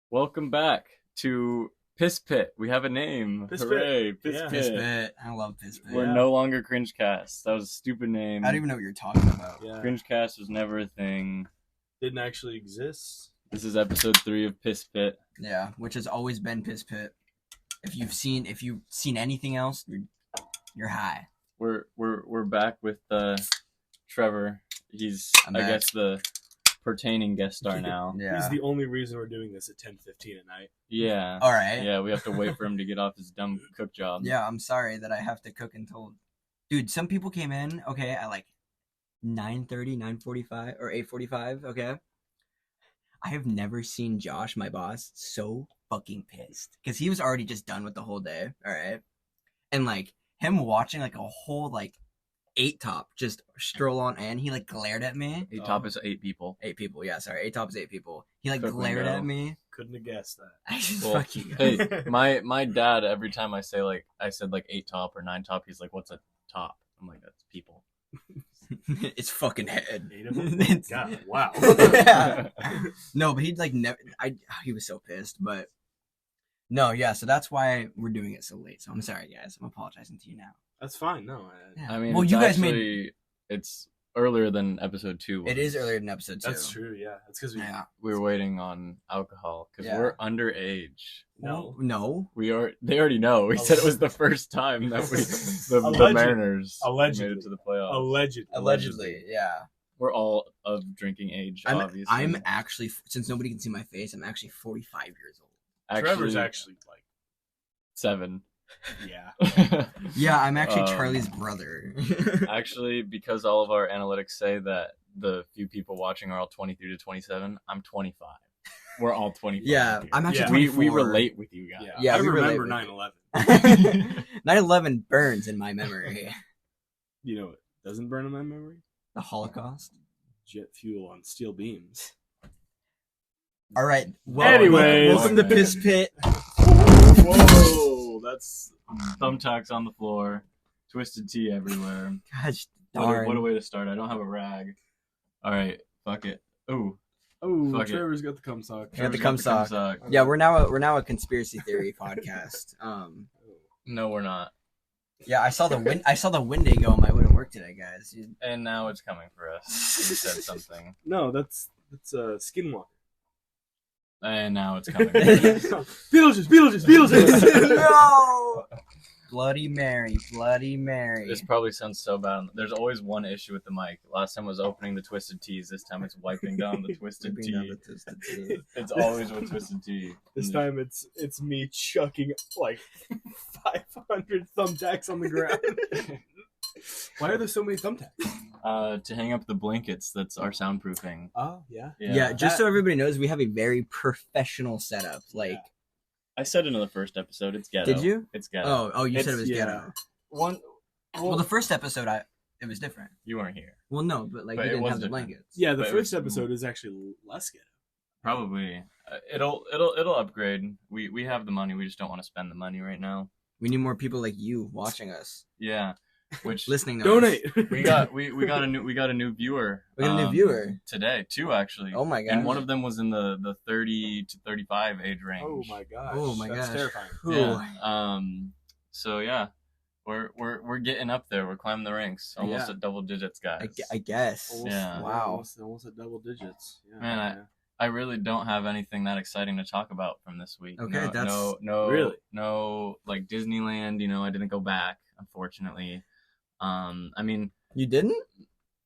Welcome back to Piss Pit. We have a name. Piss Hooray, Pit. Piss Yeah. Pit. Piss Pit. I love Piss Pit. We're Yeah. no longer Cringecast. That was a stupid name. I don't even know what you're talking about. Yeah. Cringecast was never a thing. Didn't actually exist. This is episode 3 of Piss Pit. Yeah, which has always been Piss Pit. If you've seen anything else, you're high. We're back with Trevor. He's I'm I back. guess the pertaining guest star now. Yeah. He's the only reason we're doing this at 10:15 at night. Yeah. All right. Yeah, we have to wait for him to get off his dumb cook job. Yeah, I'm sorry that I have to cook until. Dude, some people came in at like 9:30, 9:45, or 8:45. Okay. I have never seen Josh, my boss, so fucking pissed because he was already just done with the whole day. All right, and like him watching like a whole like 8-top just stroll on, and he like glared at me. Top is 8 people. 8 people, yeah, sorry, 8-top is 8 people. He like Cook glared window. at me. Couldn't have guessed that. I just Well, fucking. Hey, my dad, every time I said 8 top or 9 top, he's like, "What's a top?" I'm like, "That's people." It's fucking head. 8 of them? It's- God, wow. Yeah. No, but he'd like never. He was so pissed, but no, yeah. So that's why we're doing it so late. So I'm sorry, guys. I'm apologizing to you now. That's fine. No, Yeah. I mean, well, it's you guys actually, it's earlier than episode 2 was. It is earlier than episode 2. that's true. Yeah, that's because we. Yeah. We were waiting on alcohol because Yeah. we're underage. No. No. They already know. We said it was the first time that the Alleged- Mariners allegedly. made it to the playoffs. Allegedly. Allegedly, yeah. We're all of drinking age, obviously. I'm actually, since nobody can see my face, I'm actually 45 years old. Trevor's actually like, 7. yeah. Yeah, I'm actually Um, Charlie's brother. Actually, because all of our analytics say that the few people watching are all 23 to 27, I'm 25. We're all 25. Yeah, here. I'm actually Yeah. 24. we relate with you guys. Yeah. Yeah, I we relate remember with 9/11. 9/11 burns in my memory. You know what doesn't burn in my memory? The Holocaust. Jet fuel on steel beams. All right. Anyways. welcome to Piss Pit. Whoa, that's thumbtacks on the floor, twisted tea everywhere. Gosh What darn. a way to start. I don't have a rag. All right, fuck it. Ooh, Oh, Fuck it. Trevor's got the cum sock. Yeah, the Trevor's got cum sock. sock. Yeah, we're now a conspiracy theory podcast. No, we're not. Yeah, I saw the Wendigo on my way to work today, guys. And now it's coming for us. You said something. No, that's Skinwalker. And now it's coming. Beetlejuice. No! Bloody Mary, Bloody Mary. This probably sounds so bad. There's always one issue with the mic. Last time was opening the twisted teas. This time it's wiping down the twisted Wiping down tea. the twisted tea. It's always with twisted tea. This time it's me chucking like 500 thumbtacks on the ground. Why are there so many thumbtacks? To hang up the blankets. That's our soundproofing. Oh yeah. Yeah, just so everybody knows, we have a very professional setup. Like, I said it in the first episode. It's ghetto. did you? It's ghetto. Oh, you said it was yeah. ghetto. One. Well, the first episode, it was different. You weren't here. Well, no, but But we it didn't was have the different. blankets. Yeah, the But it first was- episode is actually less ghetto. Probably. It'll upgrade. We have the money. We just don't want to spend the money right now. We need more people like you watching us, Yeah. Which listening to Donate. us. we got a new viewer. We got a new viewer. Today. 2 actually. Oh my god! And one of them was in the 30 to 35 age range. Oh my gosh. Oh my That's gosh. terrifying. Yeah. So yeah, we're getting up there. We're climbing the ranks, almost Yeah. at double digits, guys. I guess. Almost, Yeah. Wow. Almost at double digits. Yeah, Man, yeah. I really don't have anything that exciting to talk about from this week. Okay, no, Really? no, like Disneyland. I didn't go back, unfortunately. I mean, You didn't?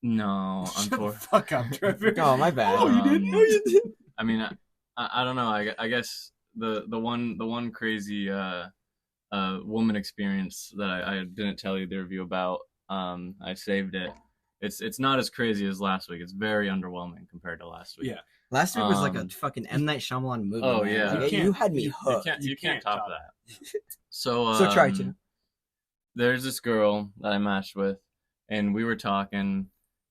no, Shut the unfortunately. fuck up, Trevor. Oh, my bad. Oh, you didn't? No, you didn't. I mean, I don't know. I guess the one crazy woman experience that I didn't tell you the review about. I saved it. It's not as crazy as last week. It's very underwhelming compared to last week. Yeah. Last week was like a Um, fucking M. Night Shyamalan movie. Oh, man. yeah. Like, You you had me you hooked. You can't can't top top that. So So try to. There's this girl that I matched with, and we were talking,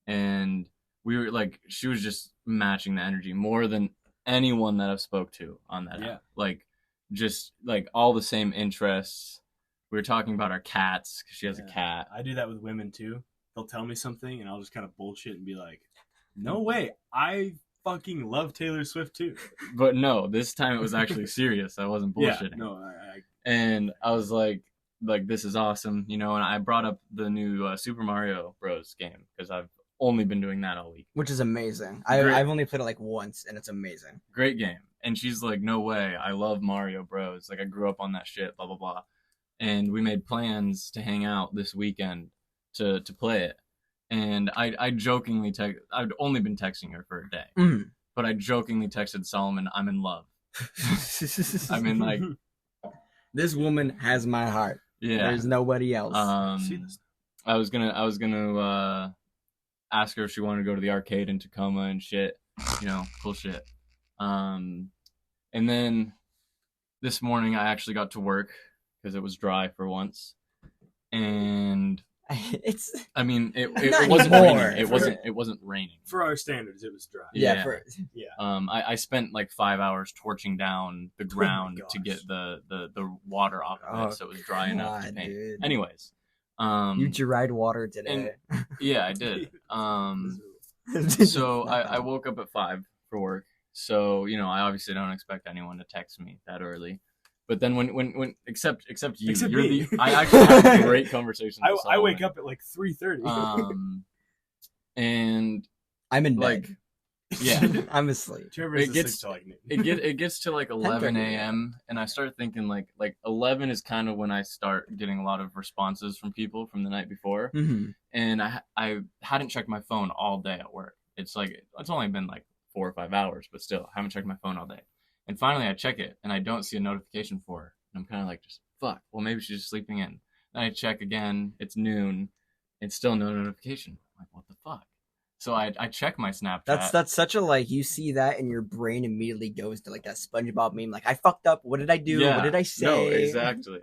and we were like, she was just matching the energy more than anyone that I've spoke to on that Yeah. app. Like, just like all the same interests. We were talking about our cats because she has a Yeah. cat. I do that with women too. They'll tell me something, and I'll just kind of bullshit and be like, "No way! I fucking love Taylor Swift too. But no, this time it was actually serious. I wasn't bullshitting. Yeah, no, And I was like, this is awesome, you know. And I brought up the new Super Mario Bros. Game because I've only been doing that all week. Which is amazing. Great. I've only played it like once, and it's amazing. Great game. And she's like, no way, I love Mario Bros. Like I grew up on that shit, blah blah blah. And we made plans to hang out this weekend to play it. And I jokingly I'd only been texting her for a day, Mhm. but I jokingly texted Solomon, I'm in love. I mean, like, this woman has my heart. yeah. There's nobody else. see this. I was gonna ask her if she wanted to go to the arcade in Tacoma and shit, you know, cool shit. And then this morning I actually got to work because it was dry for once, and It's I mean it Not wasn't anymore. raining. It wasn't raining. For our standards, it was dry. Yeah. yeah. I spent like 5 hours torching down the ground to gosh. get the water off of it so it was dry enough to God, paint. dude. Anyways, You dried water today. yeah, I did. So I woke up at 5 for work. So, you know, I obviously don't expect anyone to text me that early. But then when except you, Except you're me. I actually have great conversations. I with wake Solomon. up at like 3:30. And I'm in like, bed. yeah, I'm asleep. Trevor it is gets- asleep till like noon. it gets to like 11 a.m. and I start thinking like 11 is kind of when I start getting a lot of responses from people from the night before. Mm-hmm. And I hadn't checked my phone all day at work. It's only been like 4 or 5 hours, but still, I haven't checked my phone all day. And finally, I check it, and I don't see a notification for her. And I'm kind of like, just fuck. Well, maybe she's just sleeping in. Then I check again. It's noon. It's still no notification. I'm like, what the fuck? So I check my Snapchat. That's such a like you see that and your brain immediately goes to like that SpongeBob meme. Like I fucked up. What did I do? Yeah. What did I say? No, exactly.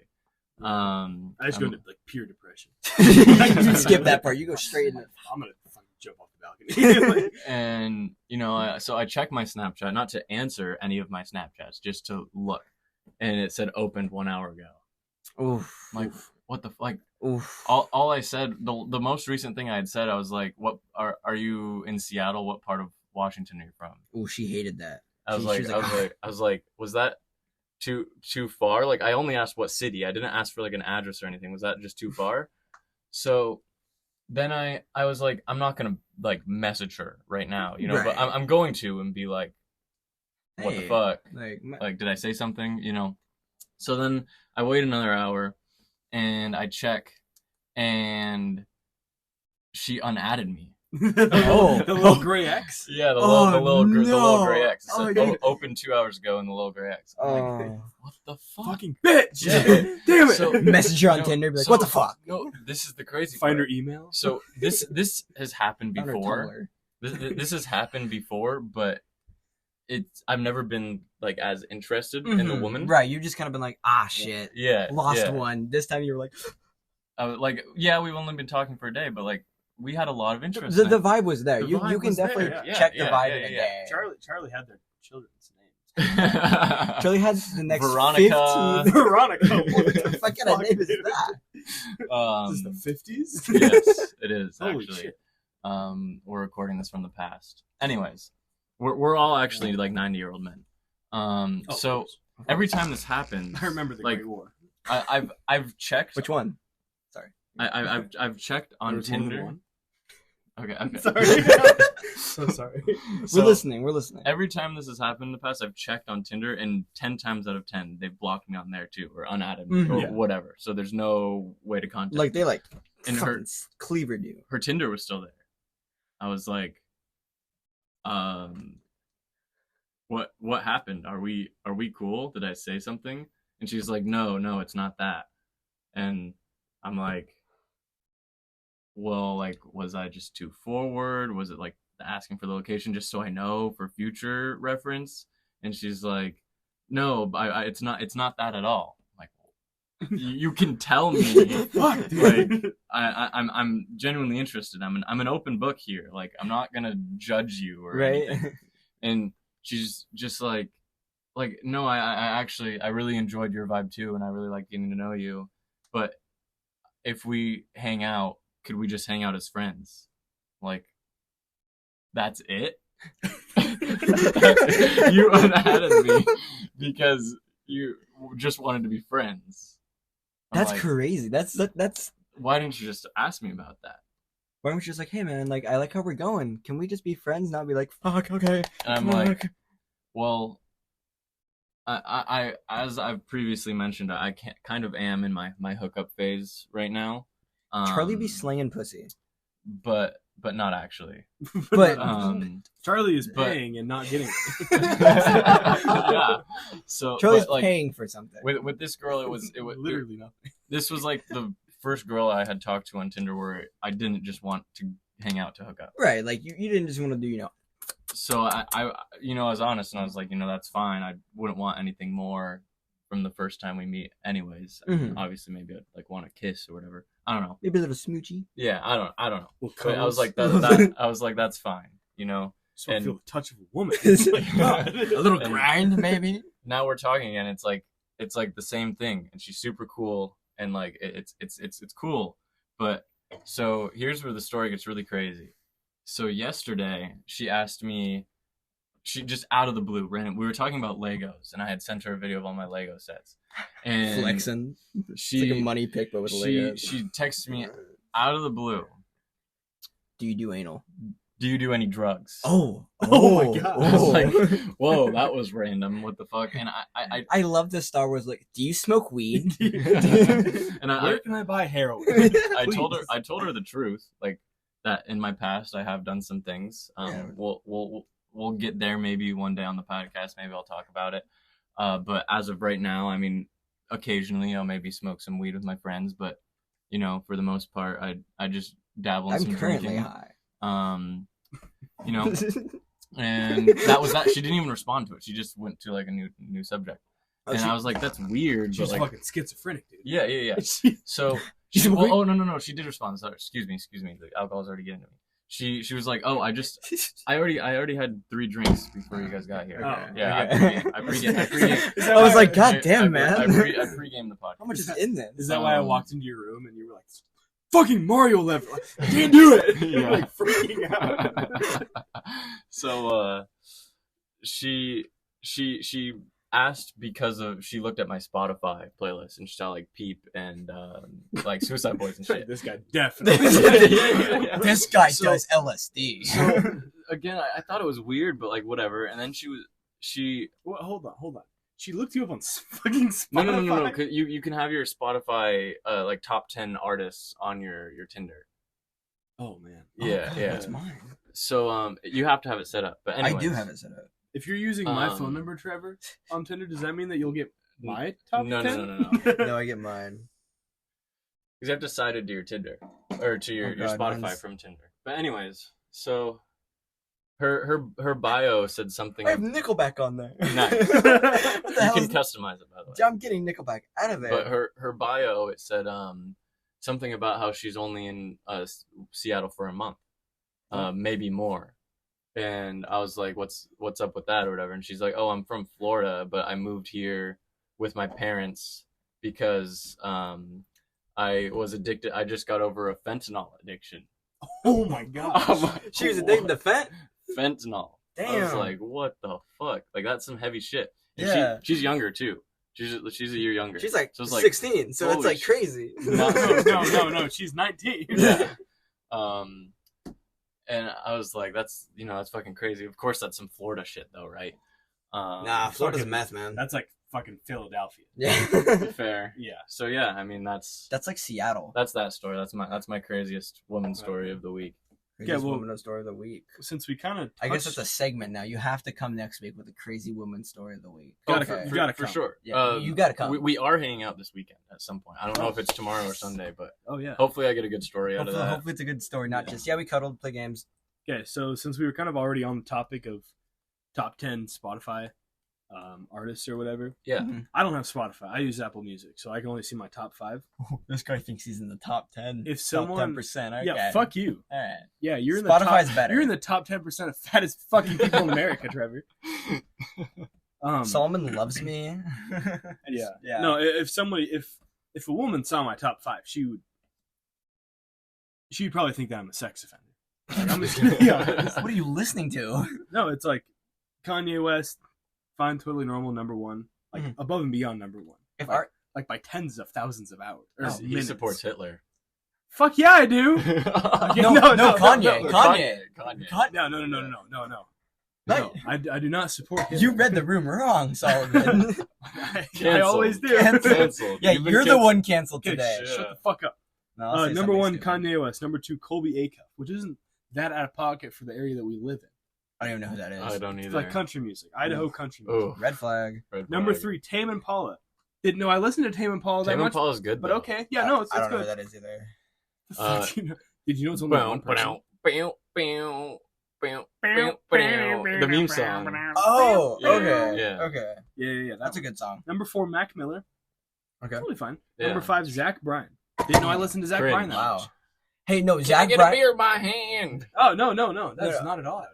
I just go I'm- into like pure depression. You skip that part. You go straight in. I'm gonna fucking jump off the balcony. and you know, so I check my Snapchat, not to answer any of my Snapchats, just to look, and it said opened 1 hour ago. Oof. I'm like, what the like? Oof. All I said, the most recent thing I had said, I was like, what are you in Seattle? What part of Washington are you from? Ooh, she hated that. I was She like, was I was like, was that too far? Like, I only asked what city. I didn't ask for like an address or anything. Was that just too far? So then I was like, I'm not gonna like message her right now, you know, Right. but I'm going to and be like, what the Hey, fuck? Like, Did I say something? You know. So then I wait another hour, and I check, and she unadded me. Oh. The little gray X. Yeah, the Oh, little gray no. X. It Oh, said, God. opened 2 hours ago in the little gray X. I'm like, oh. what the fuck? Fucking bitch. Yeah. Damn it. So- Message her on No, Tinder. Be like, so- what the fuck? No, this is the crazy Find her part. email. So this has happened Found her before. Tumblr. This has happened before, but I've never been like as interested in the Mhm. woman. Right. You've just kind of been like, ah, shit. Yeah. Lost yeah. one. This time you were like, I was like, yeah, we've only been talking for a day, but like we had a lot of interest. the in it. vibe was there. The You vibe can was there, definitely yeah. check Yeah, the vibe yeah, in a yeah. day. Charlie had their children's names. Charlie had the next Veronica. 15. Veronica. What the What kind of name is dude? that? Is this the 50s? Yes, it is Holy actually. shit. We're recording this from the past. Anyways, we're all actually like 90-year-old men. Oh, So of course. every time this happens, I remember the like Great War. I've checked. Which one? Sorry. I've checked on There was more than Tinder. one? Okay, okay. Sorry. So sorry. So, We're listening. We're listening. Every time this has happened in the past, I've checked on Tinder, and 10 times out of 10, they've blocked me on there too, or unadded me, Mhm. or Yeah. whatever. So there's no way to contact. Like they like And her- fucking cleavered you. Her Tinder was still there. I was like, what happened? Are we cool? Did I say something? And she's like, no, it's not that. And I'm like, well, like, was I just too forward? Was it like asking for the location just so I know for future reference? And she's like, no, it's not that at all. I'm like, you can tell me. Fuck, Like, dude. I'm genuinely interested. I'm an open book here. Like, I'm not gonna judge you or anything. Right? And she's just like no, I actually I really enjoyed your vibe too, and I really like getting to know you. But if we hang out, could we just hang out as friends? Like, that's it? You unadded me because you just wanted to be friends. I'm That's like, crazy. That's why didn't you just ask me about that? why don't you just like, hey man, like I like how we're going. Can we just be friends? Not be like, fuck, okay. And I'm like, well, I as I've previously mentioned, I kind of am in my hookup phase right now. Charlie be slinging pussy. but not actually. But Charlie is but- paying and not getting it. Yeah. So Charlie's but, like, paying for something. with this girl, it was Literally nothing. this was like the first girl I had talked to on Tinder where I didn't just want to hang out to hook up. Right, like you didn't just want to do, So I I was honest and I was like, that's fine. I wouldn't want anything more from the first time we meet anyways. I mean, Mhm. obviously maybe I'd like want to kiss or whatever. I don't know. maybe a little smoochy. Yeah, I don't know. Well, But I was like I was like that's fine, So I and- feel the touch of a woman. A little And- grind, maybe. Now we're talking and it's like the same thing and she's super cool and like it's cool. But so here's where the story gets really crazy. So yesterday she asked me, she just out of the blue random, we were talking about Legos and I had sent her a video of all my Lego sets and Flexing. she It's like a money pick, but with Legos. she texted me out of the blue, Do you do anal? do you do any drugs? Oh Oh my God. I was like, whoa, that was random. What the fuck? And I love the Star Wars. Like, do you smoke weed? and Where can I buy heroin? I told Please. her the truth, like that in my past I have done some things. Yeah. We'll get there maybe one day on the podcast. Maybe I'll talk about it. But as of right now, I mean, occasionally I'll maybe smoke some weed with my friends, but for the most part, I just dabble in I'm some currently drinking. high. And that was that. She didn't even respond to it. She just went to like a new subject, and I was like, that's weird. She's but like, fucking schizophrenic, dude. yeah. So She's she, a oh no, she did respond. Sorry, excuse me. The alcohol's already getting to me. She was like, oh, I already had 3 drinks before you guys got here. Okay. Yeah, Okay. I pre-gamed. Is that I was why- like, God damn, man. I pre-gamed the podcast. How much is in this? Is that why I Um, walked into your room and you were like, fucking Mario level? I can't do it. You're Yeah. like freaking out. So she asked because of she looked at my Spotify playlist and she saw like Peep and like Suicide Boys and shit. This guy definitely. This guy So- does LSD. So again, I thought it was weird, but like whatever. And then she Well, hold on. She looked you up on fucking Spotify. no. 'Cause you can have your Spotify like top 10 artists on your Tinder. Oh man. Yeah, yeah. That's mine. So you have to have it set up. But anyways, I do have it set up. If you're using my phone Um, number, Trevor, on Tinder, does that mean that you'll get my top No, 10? no. No, I get mine. Because you have to side it to your Tinder or to your Oh, God, Spotify mine's- from Tinder. But anyways, so her bio said something. I have Nickelback on there. Nice. What the You hell can is- customize it by the way. I'm getting Nickelback out of there. But her bio it said something about how she's only in Seattle for a month, maybe more. And I was like, what's up with that or whatever? And she's like, oh, I'm from Florida, but I moved here with my parents because I was addicted. I just got over a fentanyl addiction. Oh my god. She was addicted to fent. Fentanyl. I was Damn. like, what the fuck? Like that's some heavy shit. And Yeah. she's younger too. She's a year younger. She's like So it's like, 16, so it's holy like shit. crazy. No. She's 19. Yeah. And I was like, that's fucking crazy. Of course, that's some Florida shit though, right? Nah, Florida's a fucking- mess, man. That's like fucking Philadelphia. Yeah. fair. Yeah. So yeah, I mean that's That's like Seattle. that story. That's my craziest woman story of the week. Craziest well- woman story of the week. Since we kind of, I guess it's a segment now. You have to come next week with a crazy woman story of the week. Gotta Okay. You gotta for come. sure. Yeah, you gotta come. We are hanging out this weekend at some point. I don't know if it's tomorrow or Sunday, but Oh yeah. hopefully I get a good story out of that. Hopefully it's a good story, not just we cuddled, play games. Okay, so since we were kind of already on the topic of top 10 Spotify artists or whatever, Yeah. I don't have Spotify. I use Apple Music, so I can only see my top 5. This guy thinks he's in the top 10. If someone- 10%. Okay. Yeah, fuck you. All right. Yeah, you're in the Spotify's top, better. You're in the top 10% of fattest fucking people in America, Trevor. Solomon loves me. Yeah. Yeah. No, if a woman saw my top 5, she'd probably think that I'm a sex offender. Like, I'm just gonna be honest. What are you listening to? No, it's like Kanye West, Fine Totally Normal, number one, like above and beyond number one. If like, our like by tens of thousands of hours. Or He minutes. supports Hitler. Fuck yeah, I do. no, Kanye. No. No, I do not support him. You read the room wrong, Solomon. I always do. Canceled. Yeah, You've been you're the one canceled Okay, today. shut the fuck up. No, I'll say Number something one, stupid. Kanye West. Number two, Colby Acuff, which isn't that out of pocket for the area that we live in. I don't even know who that is. I don't either. It's like country music, Idaho country music. Oh, Red flag. Number three, Tame Impala. Didn't know I listened to Tame Impala that Tame much, Impala is good, but though. okay. Yeah, no, it's I don't know good. who that is either. Did you know it's only one person? The meme song. Oh, Yeah, okay. yeah. Okay. Yeah. That's a good song. Number four, Mac Miller. Okay. Totally fine. Yeah. Number five, Zach Bryan. Didn't know I listened to Zach Cringe. Bryan that Wow. much. Hey, no, Can I Zach get a Bryan. beer by hand? Oh no. That's No. not at all.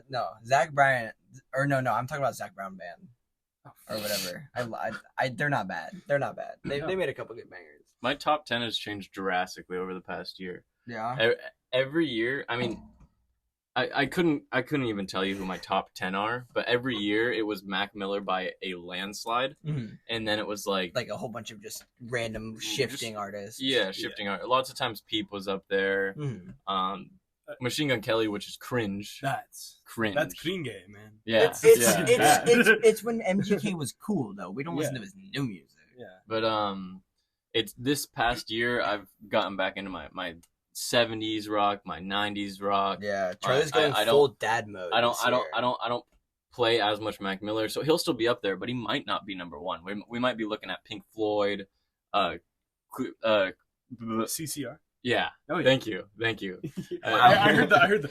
No, Zach Bryan. Or no, I'm talking about Zach Brown Band or whatever. They're not bad. They're not bad. They made a couple good bangers. My top 10 has changed drastically over the past year. Yeah. Every year, I mean, I couldn't even tell you who my top 10 are, but every year it was Mac Miller by a landslide, and then it was like a whole bunch of just random shifting artists. yeah, shifting art. Lots of times Peep was up there. Machine Gun Kelly, which is cringe. That's Cringe. cringe, man. Yeah. It's when MGK was cool though. We don't listen to his new music. Yeah. But it's this past year I've gotten back into my 70s rock, my 90s rock. Yeah, Charlie's going I full dad mode. I don't play as much Mac Miller, so he'll still be up there, but he might not be number one. We might be looking at Pink Floyd, CCR. yeah. Oh, yeah. Thank you. I heard the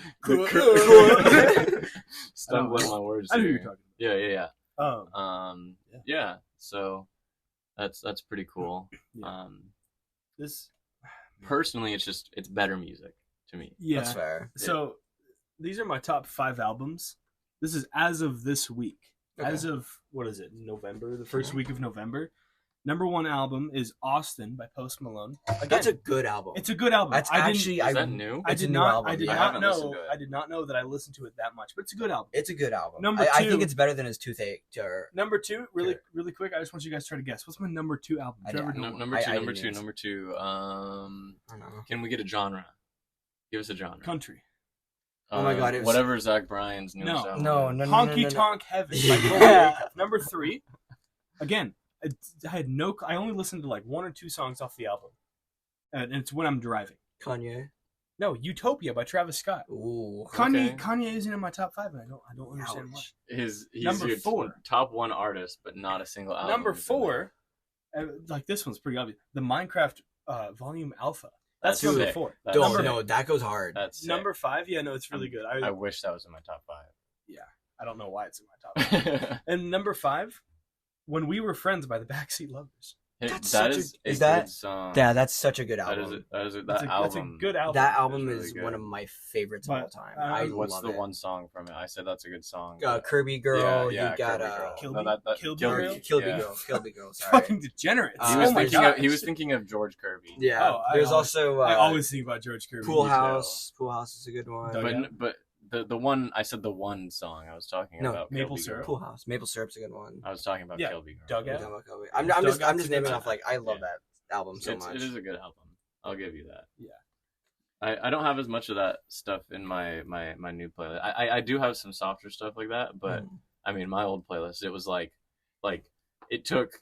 stumbling my words. I knew you were here. talking Yeah. about. Yeah. So that's pretty cool. Yeah. This Personally, it's better music to me. yeah. That's fair. So these are my top 5 albums. This is as of this week. Okay. As of what is it? November, the first week of November. Number one album is Austin by Post Malone. Again, That's a good album. it's a good album. That's I didn't- actually Is that new? I It's a did new not. album, I did yeah. I not haven't listened know. to it. I did not know that I listened to it that much, but it's a good album. It's a good album. Number I two- think it's better than his Toothache. Number two, really, Okay. really quick. I just want you guys to try to guess. What's my number 2 album? I Trevor don't- Noah. Number I two. didn't. Number two. I don't know. Can we get a genre? Give us a genre. Country. Oh my God, it was- whatever Zach Bryan's newest No. album. No. Honky Tonk Heaven. Yeah. By Colby Acuff. Number 3. Again, I had no. I only listened to like 1 or 2 songs off the album, and it's when I'm driving. Kanye. No, Utopia by Travis Scott. Ooh. Kanye, Okay. Kanye isn't in my top 5, and I don't understand why. Ouch. He's Number your 4. top 1 artist, but not a single album. Number is in there. 4, like this one's pretty obvious. The Minecraft Volume Alpha. That's That's number sick. 4. That's Don't sick. no, that goes hard. That's sick. Number 5, yeah, no, it's really good. I wish that was in my top 5. I don't know why it's in my top 5. And number 5, When We Were Friends by the Backseat Lovers. That's That such a- is a is that- good song. Yeah, that's such a good That is album. that That's album. a good album. That album really is good. one of my favorites But, of all time. uh, I What's love the it. one song from it? I said that's a good song. Kirby Girl. Yeah, you got Kirby Girl. Kill No, Me- that- Kill Me Kill Girl? Me. Kilby Yeah. Girl. Kilby Girl. Sorry. Fucking degenerates. He was Oh my thinking. God. He was thinking of George Kirby. Yeah. Oh, I There's always- also I always think about George Kirby. Pool Me too. House. Pool House is a good one. Doug- But the one I said the one song I was talking No, about Maple Kilby Syrup. Girl. Pool House. Maple Syrup's a good one. I was talking about Yeah, Kilby Girl. Dugout. I'm Dugout's just a good naming time. off like I love Yeah. that album so It much. is a good album. I'll give you that. Yeah. I don't have as much of that stuff in my new playlist. I do have some softer stuff like that, but Mm. I mean my old playlist, it was like it took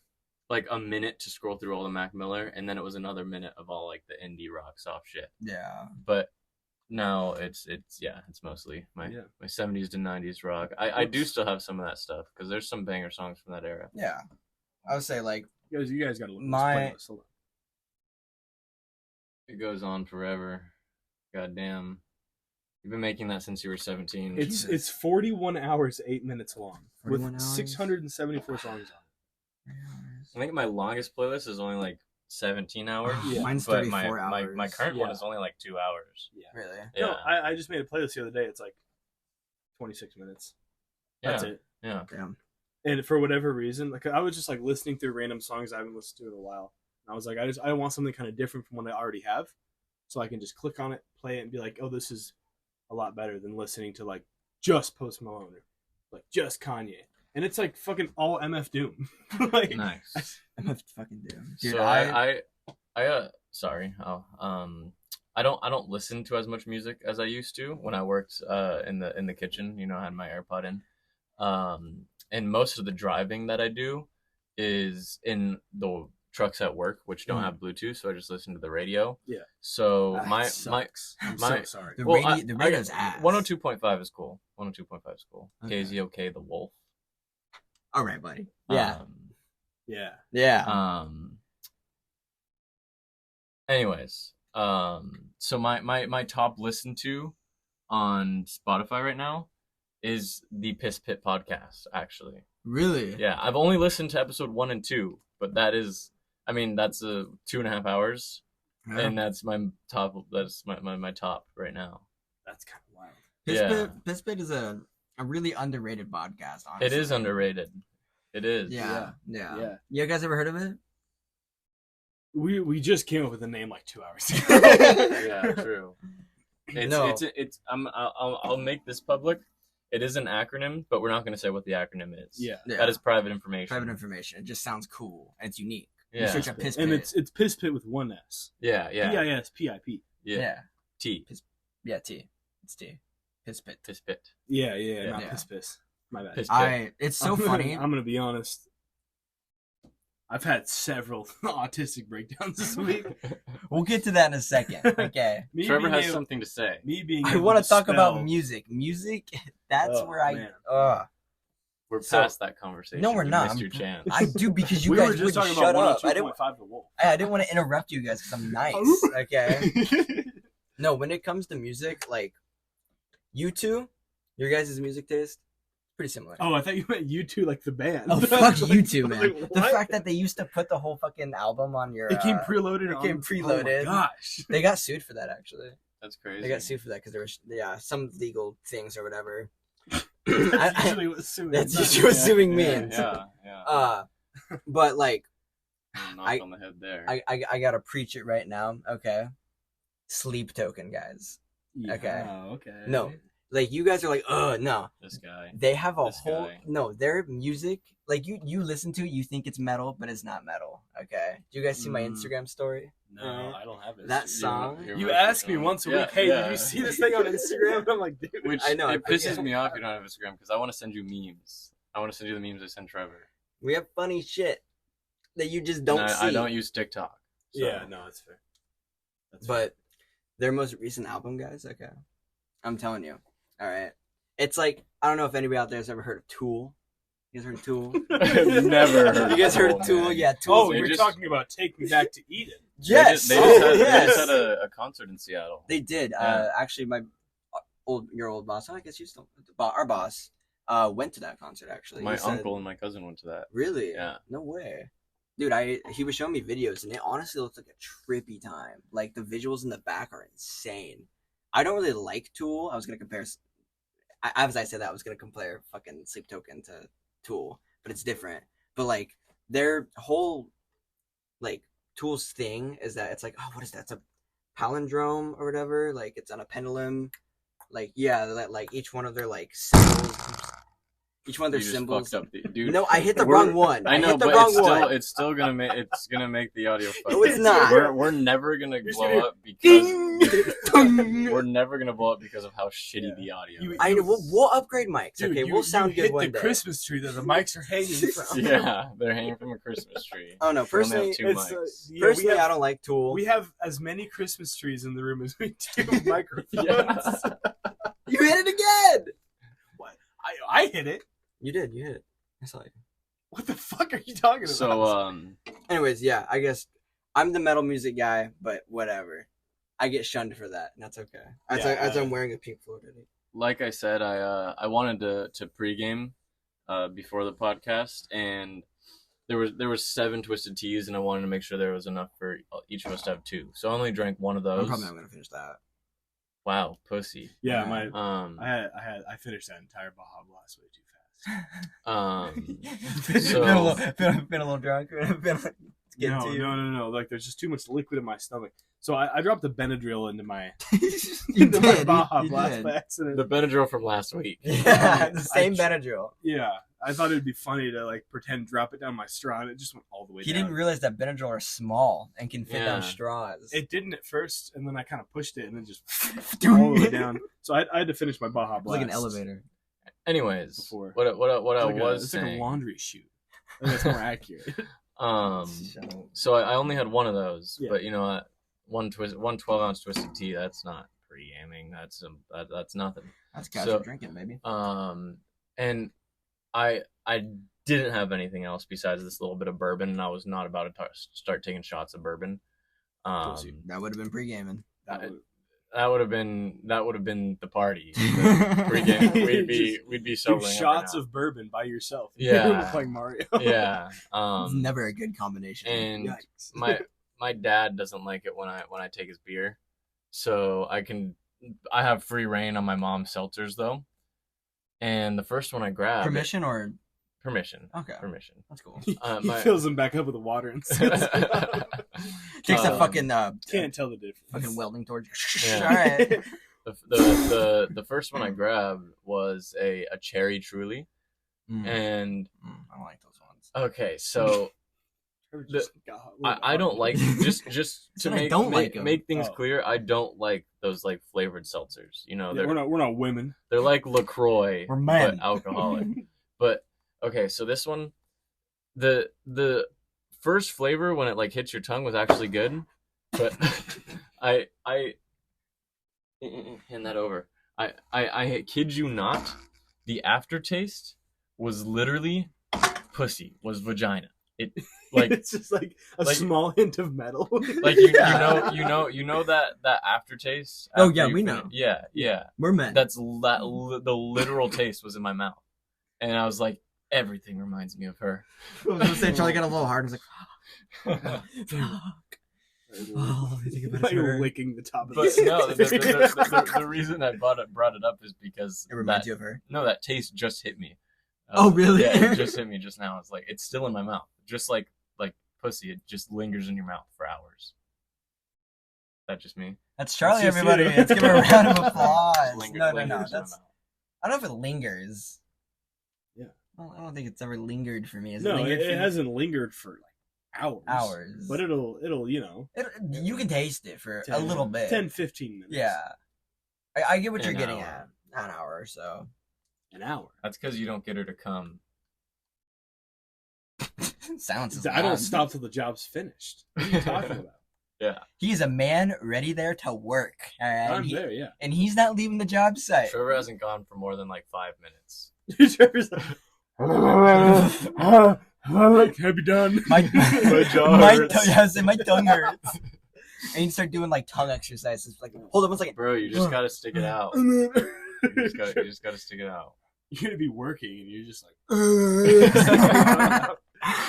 like a minute to scroll through all the Mac Miller, and then it was another minute of all like the indie rock soft shit. Yeah. But now it's mostly my 70s to 90s rock. I do still have some of that stuff because there's some banger songs from that era. Yeah. I would say like You guys got to look at My- this playlist. Hold on. It goes on forever. Goddamn. You've been making that since you were 17. It's 41 hours, 8 minutes long, 41 with hours? 674 songs on I think my longest playlist is only like 17 hours. Yeah. Mine's but 34 my hours. current one Yeah. is only like 2 hours. it. Really? Yeah. Yeah. No, I just made a playlist the other day. It's like 26 minutes. That's Yeah. it. Yeah. Damn. And for whatever reason, like I was just like listening through random songs I haven't listened to in a while. And I was like, I want something kind of different from what I already have, so I can just click on it, play it, and be like, oh, this is a lot better than listening to like just Post Malone or like just Kanye, and it's like fucking all MF Doom. Like, Nice. I'm gonna fucking do. Dude, So sorry. I don't listen to as much music as I used to when I worked in the kitchen. You know, I had my AirPod in. And most of the driving that I do is in the trucks at work, which don't have Bluetooth, so I just listen to the radio. Yeah. So That my sucks. I'm my- so sorry. The well, radio, the radio's ass. 102.5 is cool. 102.5 is cool. Okay. KZOK the Wolf. All right, buddy. Yeah. Yeah. Yeah. Anyways, so my top listen to on Spotify right now is the Piss Pit podcast, actually. Really? Yeah, I've only listened to episode 1 and 2, but that's 2.5 hours, Yeah. and that's my top. That's my top right now. That's kind of wild. Piss Pit is a really underrated podcast, honestly. It is underrated. It is. Yeah. Yeah. You guys ever heard of it? We just came up with the name like 2 hours ago. Yeah, true. No. I'll make this public. It is an acronym, but we're not going to say what the acronym is. Yeah. That is private information. Private information. It just sounds cool and it's unique. You Yeah. search up Piss Pit. And it's Piss Pit with one S. Yeah. P-I-S-P-I-P. Yeah. T. Yeah, T. It's T. Piss Pit. Piss Pit. Yeah, Yeah. not Yeah. Piss. My bad. Piss Pit. It's so funny. I'm gonna be honest. I've had several autistic breakdowns this week. We'll get to that in a second. Okay. Me Trevor being has able- something to say. Me being I able want to talk spell- about music. Music, that's Oh, where I. man. We're So- past that conversation. No, we're You not. Missed your chance. I do because you we guys were just wouldn't talking shut about up. I didn't. 102.5 The Wolf. I didn't want to interrupt you guys because I'm nice. Okay. No, when it comes to music, like you two, your guys' music taste, pretty similar. Oh, I thought you meant U2 like the band. Oh, fuck Like- you two, man. like, The what? fact that they used to put the whole fucking album on your. It came preloaded. it came on- preloaded. Oh my gosh. They got sued for that, actually. That's crazy. They got sued for that because there was, some legal things or whatever. That's usually what suing. That's is. usually what suing Yeah, means. Yeah. But like, Knock I- on the head there. I gotta preach it right now. Okay, Sleep Token, guys. Yeah, Okay. Okay. No. Like you guys are like, no. This guy. They have a This whole guy. no. Their music, like you listen to it, you think it's metal, but it's not metal. Okay. Do you guys see my Mm. Instagram story? No, I don't have it. That song. You ask me once a week, hey, did you see this thing on Instagram? And I'm like, dude. Which I know, it pisses yeah. me off you don't have Instagram because I want to send you memes. I want to send you the memes I send Trevor. We have funny shit that you just don't And see. I don't use TikTok. So. Yeah, no, that's fair. That's But their most recent album, guys, okay. I'm telling you. All right. It's like, I don't know if anybody out there has ever heard of Tool. You guys heard of Tool? I've never heard. You guys heard of Tool, Tool? man. Yeah, fair. Tool. Oh, They you're just- talking about Take Me Back to Eden. Yes. They just yes. had a concert in Seattle. They did. Yeah. Actually, your old boss, I guess you still, our boss, went to that concert, actually. My He said- uncle and my cousin went to that. Really? Yeah. No way. Dude, he was showing me videos, and it honestly looks like a trippy time. Like, the visuals in the back are insane. I don't really like Tool. I was going to compare... as I said that, I was going to compare fucking Sleep Token to Tool, but it's different. But, like, their whole, like, Tool's thing is that it's like, oh, what is that? It's a palindrome or whatever. Like, it's on a pendulum. Like, yeah, that, like, each one of their, like, symbols... Each one of their You just symbols... fucked up, dude. No, I hit the We're- wrong one. I know, hit the but wrong it's still one. it's still gonna make the audio. No, it's not. We're never gonna You're blow gonna- up because Ding! we're never gonna blow up because of how shitty the audio. You- is. I know. We'll upgrade mics. Dude, Okay, you, we'll sound you good hit one the day. Christmas tree that the mics are hanging from. Yeah, they're hanging from a Christmas tree. Oh no, We only personally, have two It's, mics. yeah, personally, we have, I don't like Tool. we have as many Christmas trees in the room as we do microphones. Yeah. You hit it again. I hit it. You did. You hit it. I saw you. What the fuck are you talking about? So Anyways, yeah, I guess I'm the metal music guy, but whatever. I get shunned for that, and that's okay. As I'm wearing a Pink Floyd hoodie. like I said, I wanted to pregame before the podcast, and there was 7 Twisted Teas, and I wanted to make sure there was enough for each of us to have 2. So I only drank one of those. I'm probably not gonna finish that. Wow, pussy. yeah, my I finished that entire Baja Blast way too fast. Been a little drunk. It's get no, to you. no. Like there's just too much liquid in my stomach. So I dropped the Benadryl into my You into my did. Baja You Blast did. by accident. The Benadryl from last week. Yeah, the same I- Benadryl. Yeah, I thought it'd be funny to like pretend drop it down my straw, and it just went all the way He down. didn't realize that Benadryl are small and can fit down Yeah. straws. It didn't at first, and then I kind of pushed it, and then just Dude. all the way down. So I had to finish my Baja It's Blast. like an elevator. Anyways, Before. what I It's like was it's saying. like a laundry chute. I think that's more accurate. So I only had one of those, Yeah. but you know what? One 12-ounce twisted tea. That's not pre-gaming. That's nothing. That's So- casual drinking, baby. And I didn't have anything else besides this little bit of bourbon, and I was not about to start taking shots of bourbon. Pussy. That would have been pre-gaming. That I- would- That would have been the party. Pre-game, we'd be do sobering. shots of bourbon by yourself. Yeah. Playing Mario. yeah. It's never a good combination. And Yikes. my dad doesn't like it when I take his beer, so I have free reign on my mom's seltzers though. And the first one I grabbed Permission or permission okay, permission. that's cool. He my- fills them back up with the water and seals them up. Takes that Um, fucking Can't tell the difference. fucking welding torch. Yeah. All right. The first one I grabbed was a cherry truly, and I don't like those ones. okay, so I don't like just to Said I make don't make, like 'em. make things Oh. clear. I don't like those like flavored seltzers. You know, Yeah, we're not women. they're like LaCroix, We're men. but alcoholic. But okay, so this one, the first flavor when it like hits your tongue was actually good, but I hand that over. I kid you not, the aftertaste was literally pussy, was vagina. It like it's just like a like- small hint of metal. like you know that aftertaste. Oh, after yeah, you we finish- know. Yeah. We're men. That's the literal taste was in my mouth, and I was like, everything reminds me of her. I was gonna say Charlie got a little hard. And was like, oh, I think about like her. licking the top of But the no, the reason I brought it up is because It reminds you of her. no, that taste just hit me. Oh, really? Yeah, it just hit me just now. It's like it's still in my mouth, just like pussy. It just lingers in your mouth for hours. That just me. That's Charlie, That's just everybody. you. Let's give her a round of applause. Lingers No. in my That's. mouth. I don't know if it lingers. Yeah. Well, I don't think it's ever lingered for me. Has No, lingered for it you? hasn't lingered for like hours. Hours. But it'll you know, You can taste it for a little bit. 10, 15 minutes. Yeah. I get what you're An getting hour. at. An hour or so. An hour. That's because you don't get her to come. Silence is I don't loud. stop till the job's finished. What are you talking about? Yeah, He's a man ready there to work. All right? I'm there, yeah. And he's not leaving the job site. Trevor hasn't gone for more than like 5 minutes. Trevor's like, can I be done? My, jaw my, hurts. yeah, I say, my tongue hurts. And you start doing like tongue exercises. Like, hold on one second. Bro, you just gotta stick it out. You're You just gotta stick it out. gonna be working and you're just like,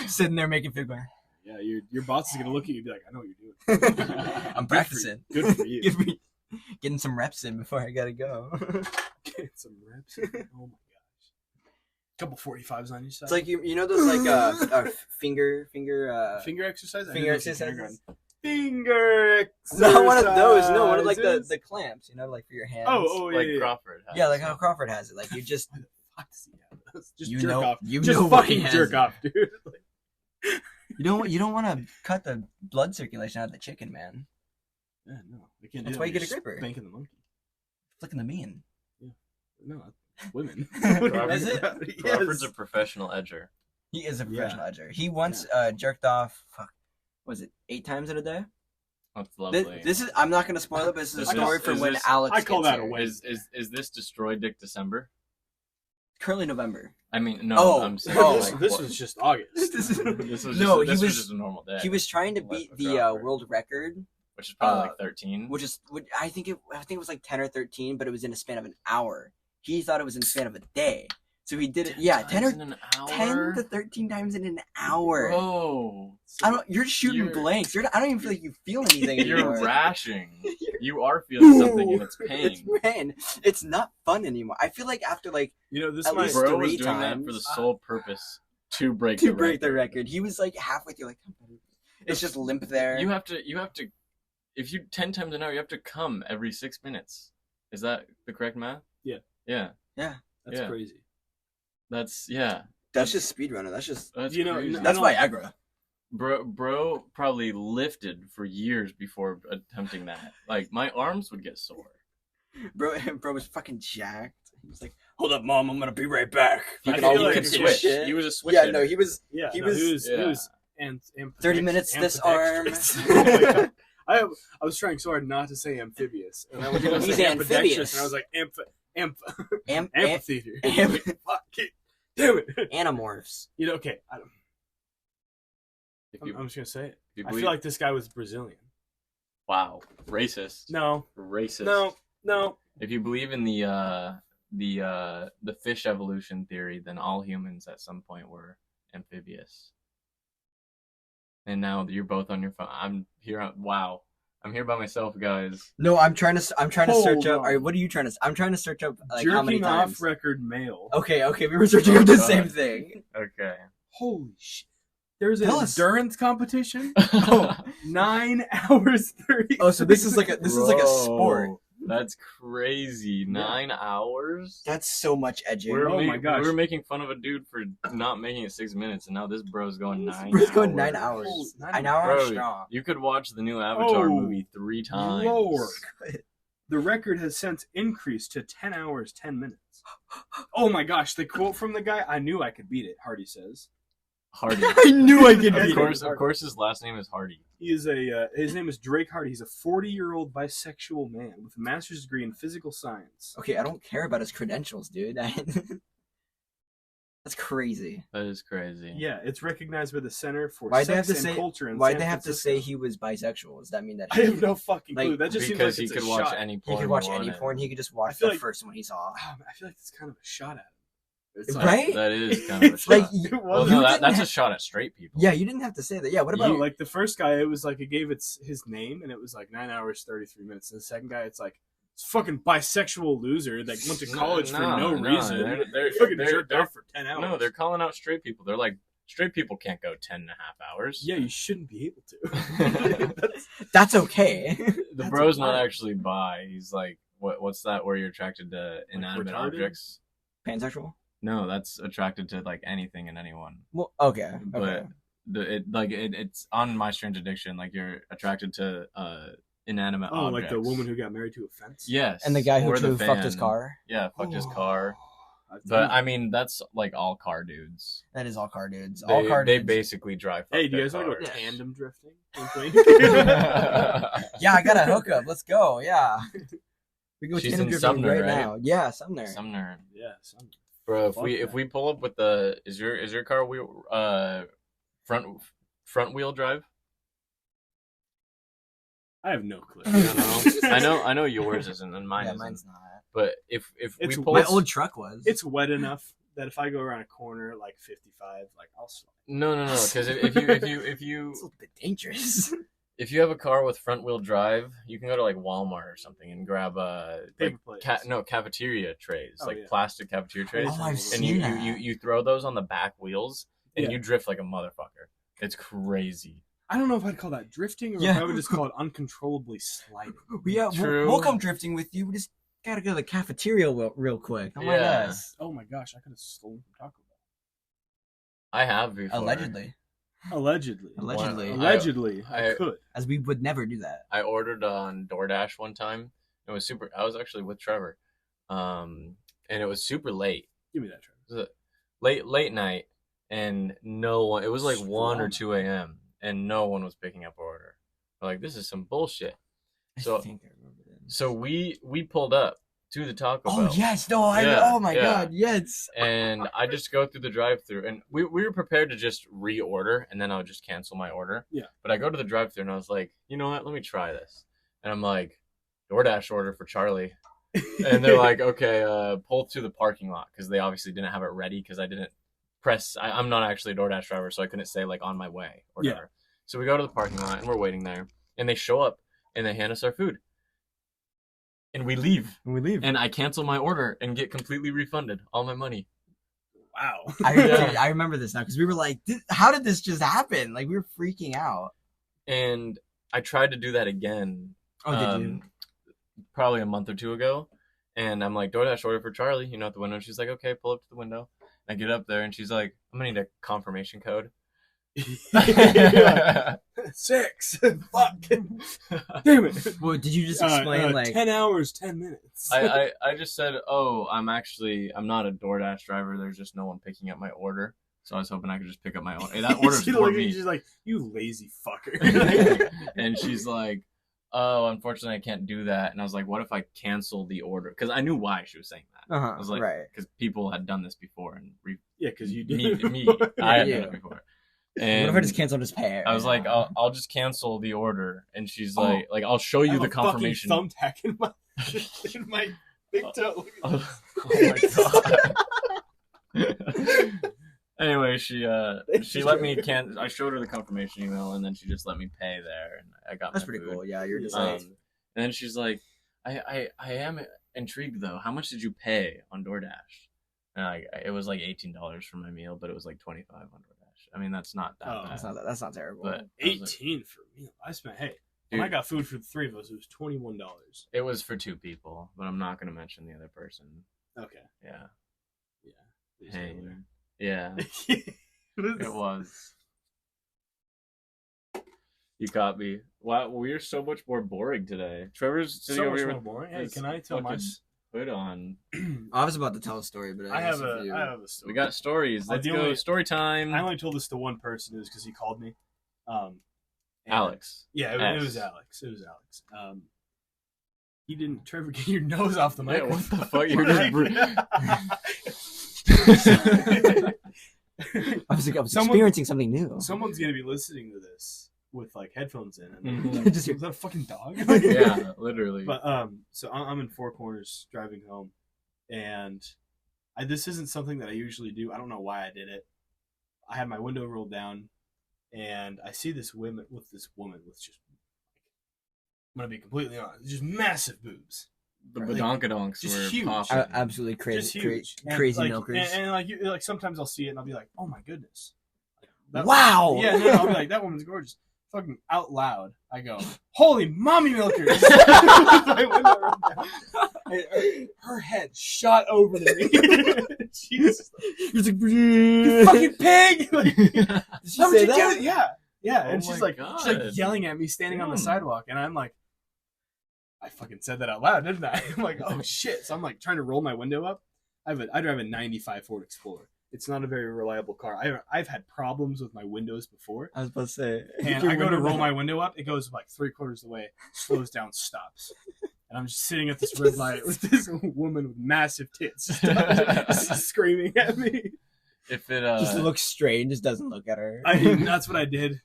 Sitting there making food going, yeah, your boss is gonna look at you and be like, I know what you're doing. I'm practicing. Good for you. Getting some reps in before I gotta go. Get some reps. Oh my gosh. Couple 45s on your side. It's like you know those like finger finger exercise. I finger did those in exercises. kindergarten. Finger exercise. Not one of those. No, one of like the clamps. You know, like for your hands. Oh, yeah, Like yeah. Crawford. has. Yeah, like how Crawford has it. Like you just Fuck does he have those? Just You jerk know- off. you just know what he fucking has. jerk off, dude. Like, you don't want to cut the blood circulation out of the chicken, man. yeah, no, I can't do That's that. why you get a You're just gripper. Spanking the monkey. Flicking the mean. No, women. Is it? Crawford's Yes. a professional edger. He is a Yeah. professional edger. He once jerked off. Fuck, was it 8 times in a day? That's lovely. This is. I'm not gonna spoil it, but this is a Is story this- from is when this- Alex. I call gets that a here. win. Is this Destroy Dick December? Currently November. I mean, no. Oh, I'm saying oh. like, this what- was just August. This is- this was No, just, he this was- just a normal day. He was trying to What- beat what the Crawford? world record, which is probably uh, like 13. which is I think it was like 10 or 13, but it was in a span of an hour. He thought it was in a span of a day, so he did it. Yeah, 10 or times in an 10 hour. to 13 times in an hour. Bro, I don't. You're shooting You're- blanks. I don't even feel like you feel anything you're anymore. rashing. You are feeling something, and it's pain. It's pain. It's not fun anymore. I feel like after like You know, this At might. least Bro was 3 doing that for the times. sole purpose to break to the break the record. record, he was like halfway through, like It's just limp there. You have to. If you 10 times an hour, you have to come every 6 minutes. Is that the correct math? Yeah. Yeah. That's Yeah. crazy. That's That's just speedrunner. That's just That's You know, crazy. I that's don't- Viagra. Bro probably lifted for years before attempting that. Like my arms would get sore. Bro was fucking jacked. He was like, "Hold up, mom, I'm gonna be right back." He I could, feel he like could it's switch. shit. He was a switch. Yeah, hitter. no, he was. Yeah, He no, was- he was. yeah. He was. And 30 minutes this arm. Oh my God. I was trying so hard not to say amphibious, and I was going to He's say amphibious. ambidextrous, and I was like Am- amphitheater. am- Fuck it. Damn it. Animorphs. You know, okay. If you, I'm just gonna say it. if you I believe, feel like this guy was Brazilian. wow, racist. No, Racist. no. If you believe in the fish evolution theory, then all humans at some point were amphibious. And now you're both on your phone. I'm here. Wow, I'm here by myself, guys. No, I'm trying to search Hold up. on. All right, what are you trying to? I'm trying to search up like how many Jerking times. off record male. Okay, we were searching up the same thing. Okay. Holy shit. There's an Tell us. endurance competition. Oh, 9 hours 30. Oh, so this is like a sport. Bro, That's crazy. 9 hours. That's so much edging. Oh my gosh. We were making fun of a dude for not making it 6 minutes, and now this bro's going 9. We're going hours. 9 hours. Holy- 9 hours Bro, strong. you could watch the new Avatar Oh, movie 3 times. Lord. The record has since increased to 10 hours 10 minutes. Oh my gosh, the quote from the guy, I knew I could beat it, Hardy says. Hardy. I knew I could Of beat it. Of course, his last name is Hardy. He is his name is Drake Hardy. He's a 40-year-old bisexual man with a master's degree in physical science. Okay, I don't care about his credentials, dude. That's crazy. That is crazy. Yeah, it's recognized by the Center for Why'd they Sex have to and say? Culture in Why'd San they have to Francisco. say he was bisexual? Does that mean that I have no fucking clue. Like, That just because seems he like could it's a watch shot. any he porn. could watch any wanted. porn? He could just watch feel the like- first one he saw. I feel like it's kind of a shot at him. It's Right? That is kind of a It's like shot. you- It Well, was- no, you didn't that's ha- a shot at straight people. Yeah, you didn't have to say that. Yeah, what about No, like the first guy, it was like it gave his name, and it was like 9 hours 33 minutes. And the second guy, it's like it's a fucking bisexual loser that went to college for no reason. They're fucking jerked off for 10 hours. No, they're calling out straight people. They're like, straight people can't go 10 and a half hours. Yeah, you shouldn't be able to. that's okay. The That's bro's not fine. actually bi. He's like, what's that where you're attracted to inanimate retarded? objects? Pansexual? No, that's attracted to like anything and anyone. Well, okay. But it's on My Strange Addiction. Like you're attracted to inanimate Oh, objects. like the woman who got married to a fence. Yes. And the guy who or the fucked his fan. car. Yeah, fucked his Oh. car. I've But done I mean, that's like all car dudes. That is all car dudes. All They, car they dudes. basically drive. that. Hey, fuck do you their guys want to go cars. tandem drifting? Yeah, I got a hookup. Let's go. Yeah. We go She's tandem in drifting Sumner, right, right? now. Yeah, Sumner. Sumner. Yeah, some. Bro, Fuck if that. we pull up with the is your car wheel front wheel drive? I have no clue. I know yours isn't and mine Yeah, isn't. mine's not. But if we It's- pull My up- old truck was. It's wet enough that if I go around a corner like 55, like I'll slide. no because if you It's a little bit dangerous. if you have a car with front wheel drive, you can go to like Walmart or something and grab Paper plates. cafeteria trays, Oh, like yeah. plastic cafeteria trays, Oh, I've and seen you, that. you throw those on the back wheels and Yeah. you drift like a motherfucker. It's crazy. I don't know if I'd call that drifting or if Yeah. I would just call it uncontrollably sliding. Yeah, True. we'll come drifting with you. We just gotta go to the cafeteria real quick. Oh my Yeah. gosh. Oh my gosh, I could have stolen from Taco Bell. I have before. Allegedly. Allegedly. Allegedly. Allegedly, I could. As we would never do that. I ordered on DoorDash one time. It was super. I was actually with Trevor, and it was super late. Give me that, Trevor. It was a late night, and no one. It was like 1 or 2 a.m. and no one was picking up our order. We're like, this is some bullshit. So I think I remember this. so we pulled up to the Taco Oh Bell. yes, no, Yeah, oh my yeah. god, yes. And I just go through the drive-through, and we were prepared to just reorder, and then I would just cancel my order. Yeah. But I go to the drive-through, and I was like, you know what? Let me try this. And I'm like, DoorDash order for Charlie. And they're like, okay, pull through the parking lot, because they obviously didn't have it ready, because I didn't press. I'm not actually a DoorDash driver, so I couldn't say like on my way or Yeah. whatever. So we go to the parking lot, and we're waiting there, and they show up, and they hand us our food. And we leave. When we leave. And I cancel my order and get completely refunded all my money. Wow. I, Yeah. I remember this now because we were like, how did this just happen? Like we were freaking out. and I tried to do that again. Oh, did you? Probably a month or two ago. And I'm like, DoorDash order for Charlie, at the window. And she's like, okay, pull up to the window. I get up there and she's like, I'm gonna need a confirmation code. 6. Fuck. Damn it. Well, did you just explain 10 hours, 10 minutes? I just said, oh, I'm not a DoorDash driver. There's just no one picking up my order. So I was hoping I could just pick up my order. Hey, that order's for me. She's like, you lazy fucker. And she's like, oh, unfortunately, I can't do that. And I was like, what if I cancel the order? Because I knew why she was saying that. I was like, because people had done this before. And yeah, because you did. I had done it before. And what if I just cancel just pay it? I was like, I'll just cancel the order. And she's like, I'll show you the confirmation. I have a fucking thumbtack in my big toe. Oh my god. Anyway, she let me I showed her the confirmation email, and then she just let me pay there, and I got. That's my pretty food. cool. Yeah, you're just And then she's like, I am intrigued though. How much did you pay on DoorDash? And it was like $18 for my meal, but it was like $25 on DoorDash. I mean, that's not that bad. That's not terrible. But 18 for a meal. I spent when I got food for the 3 of us, it was $21. It was for 2 people, but I'm not gonna mention the other person. Okay. Yeah. Hey. Yeah. It was. You caught me. Wow, we're so much more boring today. Trevor's sitting over here. Boring. Hey, can I tell my hood on? I was about to tell a story, but I have a story. We got stories. Let's go. Story time. I only told this to one person, because he called me. Alex. Yeah, it was Alex. It was Alex. He didn't. Trevor, get your nose off the microphone. Yeah, what the fuck? You're just. I was experiencing something new. Someone's gonna be listening to this with like headphones in, and Just is that a fucking dog? Yeah, literally. But so I'm in Four Corners driving home, and this isn't something that I usually do. I don't know why I did it. I had my window rolled down, and I see this woman with just. I'm gonna be completely honest, just massive boobs. The badonkadonks just were huge. Absolutely crazy, Just huge. crazy and, milkers. And like sometimes I'll see it and I'll be like, oh my goodness. Wow. Yeah, no, I'll be like, that woman's gorgeous. Fucking out loud, I go, holy mommy milkers. Her head shot over to me. She's like, you fucking pig. Like, Did she say that? Yeah. Oh And she's my like God. yelling at me standing on the sidewalk, and I'm like, I fucking said that out loud, didn't I? I'm like, oh shit. So I'm like trying to roll my window up. I drive a 95 Ford Explorer. It's not a very reliable car. I've had problems with my windows before. I was about to say. And I go to roll my window up. It goes like 3/4 of the way, slows down, stops. And I'm just sitting at this red light with this woman with massive tits just screaming at me. If it just looks strange, just doesn't look at her. I mean, that's what I did.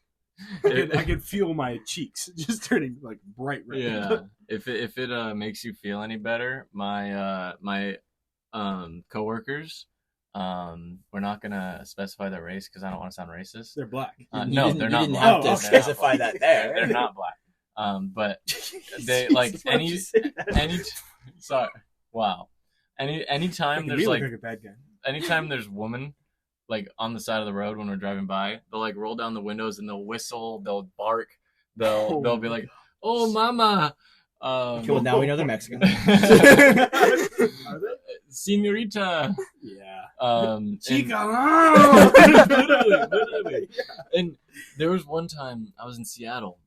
I could feel my cheeks just turning like bright red. Yeah. If it makes you feel any better, my coworkers, we're not gonna specify their race because I don't want to sound racist. They're black. No, they're not You didn't black. have to Oh, okay. specify that there. They're not black. But they Jesus, like why'd you say that? sorry. Wow. Anytime Making there's me look like like a bad guy. anytime there's women like on the side of the road when we're driving by, they'll like roll down the windows and they'll whistle, they'll bark, they'll be like, "Oh, mama." Okay, well, now we know they're Mexican. Senorita. Yeah. Chica. Literally. And there was one time I was in Seattle,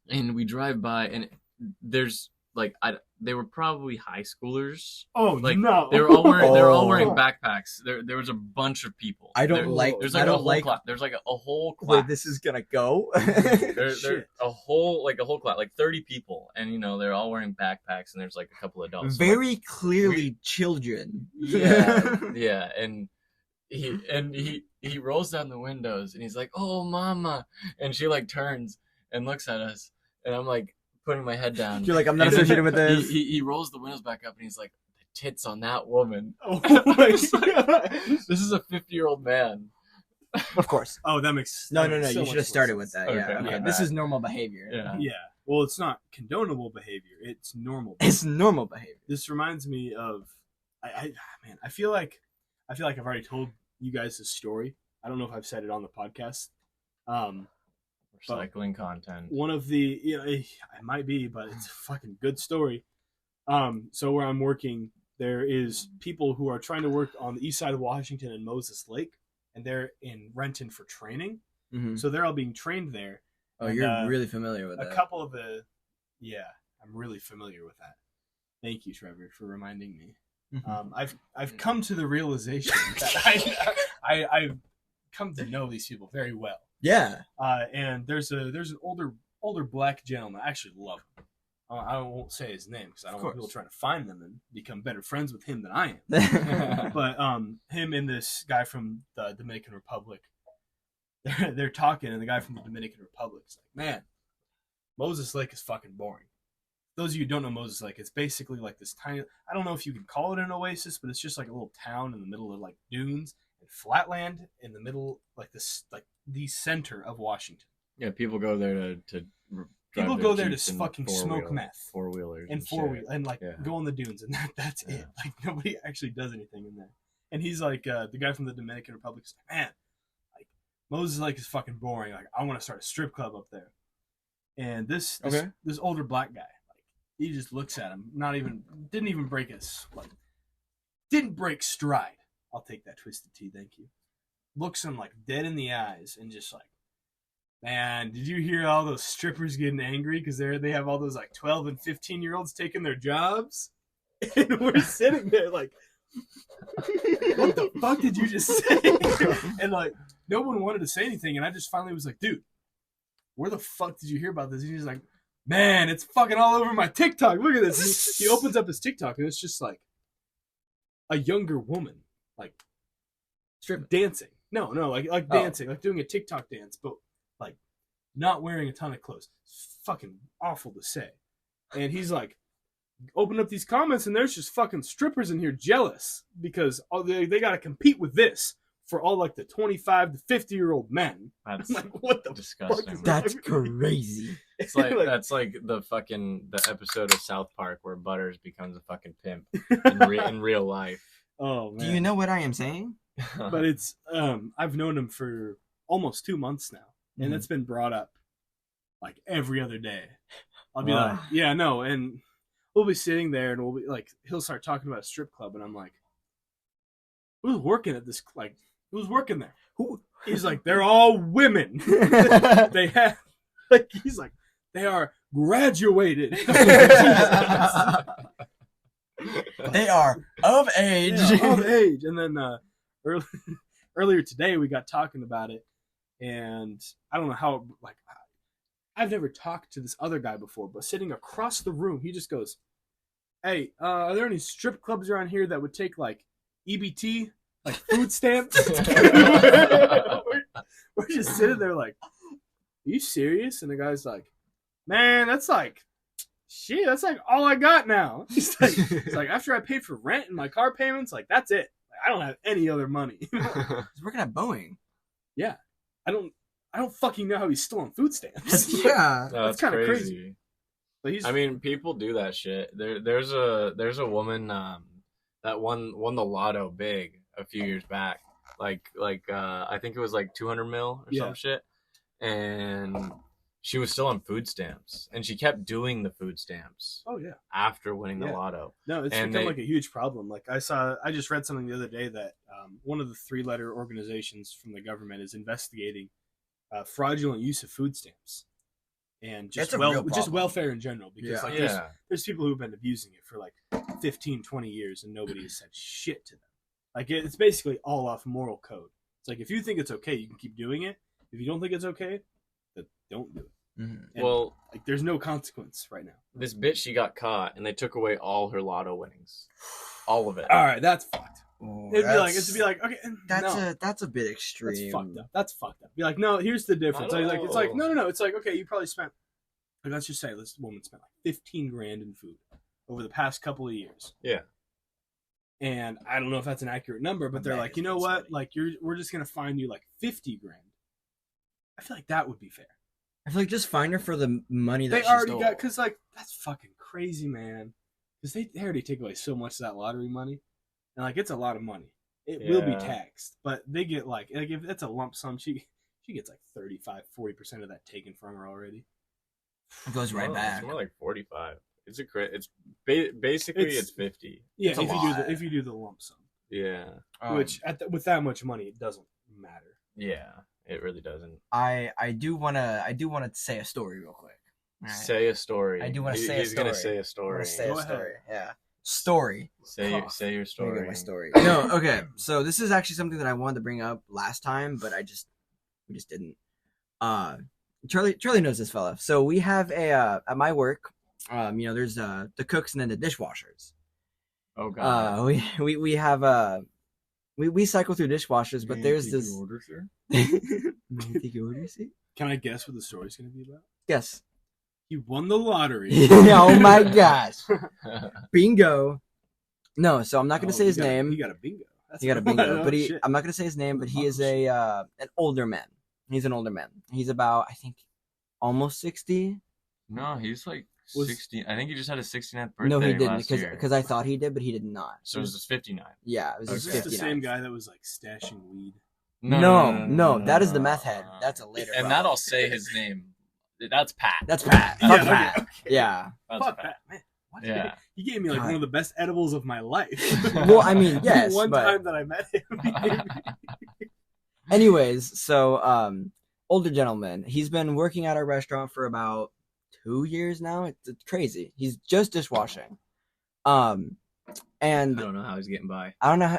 and we drive by, and there's like they were probably high schoolers. Oh Like no! they were all wearing Oh. backpacks. There was a bunch of people. I don't like. There's I like a don't whole like class. There's like a whole class. where this is gonna go. There's Shit. a whole class, like 30 people, and they're all wearing backpacks, and there's like a couple adults. So, Very clearly children. yeah, and he rolls down the windows, and he's like, "Oh, mama," and she like turns and looks at us, and I'm like putting my head down. You're like, I'm not And then associated with this. He rolls the windows back up, and he's like, "The tits on that woman." Oh my god! This is a 50-year-old man. Of course. Oh, that makes No. so You much should more have started sense. with that. Okay, Yeah. my Okay. This bad. is normal behavior. Yeah. Yeah. Well, it's not condonable behavior. It's normal. It's normal behavior. This reminds me of, I feel like I've already told you guys this story. I don't know if I've said it on the podcast. We're Recycling content. One of the, it might be, but it's a fucking good story. So where I'm working, there is people who are trying to work on the east side of Washington and Moses Lake, and they're in Renton for training. Mhm. So they're all being trained there. Oh, And, you're really familiar with a that. couple of the, I'm really familiar with that. Thank you, Trevor, for reminding me. I've come to the realization that I've come to know these people very well. Yeah. And there's an older black gentleman. I actually love him. I won't say his name because I don't want people trying to find them and become better friends with him than I am. But him and this guy from the Dominican Republic, they're talking, and the guy from the Dominican Republic is like, "Man, Moses Lake is fucking boring." Those of you who don't know Moses Lake, it's basically like this tiny, I don't know if you can call it an oasis, but it's just like a little town in the middle of like dunes and flatland in the middle, like this, like the center of Washington. Yeah, people go there to people go there to fucking smoke meth, 4-wheelers, and and like go on the dunes, and that's it. Like nobody actually does anything in there. And he's like, the guy from the Dominican Republic is like, "Man, like Moses Lake is fucking boring. Like I want to start a strip club up there." And this older black guy, he just looks at him, didn't even break didn't break stride. I'll take that twisted T, thank you. Looks him like dead in the eyes and just like, "Man, did you hear all those strippers getting angry because they have all those like 12 and 15-year-olds taking their jobs?" And we're sitting there like, "What the fuck did you just say?" And like, no one wanted to say anything, and I just finally was like, "Dude, where the fuck did you hear about this?" And he's like, "Man, it's fucking all over my TikTok. Look at this." He opens up his TikTok, and it's just like a younger woman, like strip dancing. No, like dancing, like doing a TikTok dance, but like not wearing a ton of clothes. It's fucking awful to say. And he's like, open up these comments, and there's just fucking strippers in here jealous because they got to compete with this for all like the 25 to 50-year-old men. That's like, what the disgusting. fuck is That's that? crazy. It's like that's like the episode of South Park where Butters becomes a fucking pimp in real life. Oh man. Do you know what I am saying? But it's I've known him for almost 2 months now, and it's been brought up like every other day. I'll be like, "Yeah, no," and we'll be sitting there, and we'll be like, he'll start talking about a strip club, and I'm like, "Who's working at this? Like, who's working there?" He's like, "They're all women." They have, like, he's like, "They are graduated." They are of age. Yeah, of age. And then earlier today we got talking about it, and I don't know how, like, I've never talked to this other guy before, but sitting across the room, he just goes, "Hey, are there any strip clubs around here that would take like EBT, like food stamps?" we're just sitting there like, "Are you serious?" And the guy's like, "Man, that's like, shit, that's like all I got now." He's like, "After I paid for rent and my car payments, like that's it. Like, I don't have any other money." He's working at Boeing. Yeah, I don't fucking know how he's still on food stamps. Yeah, No, that's kind of crazy. But I mean, people do that shit. There's a woman that won the lotto big a few years back. Like I think it was like 200 mil or some shit, and she was still on food stamps, and she kept doing the food stamps. Oh yeah, after winning the lotto. No, it's become like a huge problem. Like I just read something the other day that one of the 3-letter organizations from the government is investigating fraudulent use of food stamps and just welfare in general, because there's people who've been abusing it for like 15, 20 years and nobody has said shit to them. Like it's basically all off moral code. It's like if you think it's okay, you can keep doing it. If you don't think it's okay, then don't do it. Mm-hmm. Well, like there's no consequence right now. This bitch, she got caught and they took away all her lotto winnings, all of it. All right, that's fucked. Oh, It'd be like, okay, that's a bit extreme. That's fucked up. Be like, no, here's the difference. It's like no. It's like, okay, you probably spent, like, let's just say this woman spent like $15,000 in food over the past couple of years. Yeah. And I don't know if that's an accurate number, but they're like, you know what? Like, we're just gonna fine you like $50,000. I feel like that would be fair. I feel like just find her for the money that they she already stole. got, because like that's fucking crazy, man. Because they already take away so much of that lottery money. And like it's a lot of money. It will be taxed, but they get like if it's a lump sum, she gets like $30,000, 35-40% of that taken from her already. It goes right Well, back. It's more like 45. It's basically It's- it's 50. Yeah, It's a if you lot. if you do the lump sum, Yeah. which with that much money, it doesn't matter. Yeah. It really doesn't. I do wanna say a story real quick. All right? Say a story. I do wanna say a He's gonna story. say a I story. wanna say Go a ahead. story. Yeah. Story. Say your Let me story. get my story. No, okay. So this is actually something that I wanted to bring up last time, but we just didn't. Charlie knows this fella. So we have at my work, there's the cooks and then the dishwashers. Oh god. We have we cycle through dishwashers, but there's this. Order, sir? May I take your order, see? Can I guess what the story's going to be about? Yes. He won the lottery. Oh my gosh. Bingo. No, so I'm not gonna say his He name. got a bingo. He got a bingo, Oh, but shit. I'm not gonna say his name. But he is shit. an older man. He's an older man. He's about, I think, almost 60. No, he's like Was- 60. I think he just had his 69th birthday. No, he didn't last year. because I thought he did, but he did not. So it was 59. Yeah, it was Is his this the 59. same guy that was like stashing weed? No, that is the meth head. That's a later. And problem. that I'll say his name. That's Pat. That's Pat. Yeah, Fuck okay, Pat. okay. Yeah. That's Fuck Pat. that, man. What? Yeah. He gave me like God. one of the best edibles of my life. Well, I mean, yes, One but- time that I met him, he gave me- Anyways, so older gentleman. He's been working at our restaurant for about 2 years now. It's crazy. He's just dishwashing. And I don't know how he's getting by. I don't know.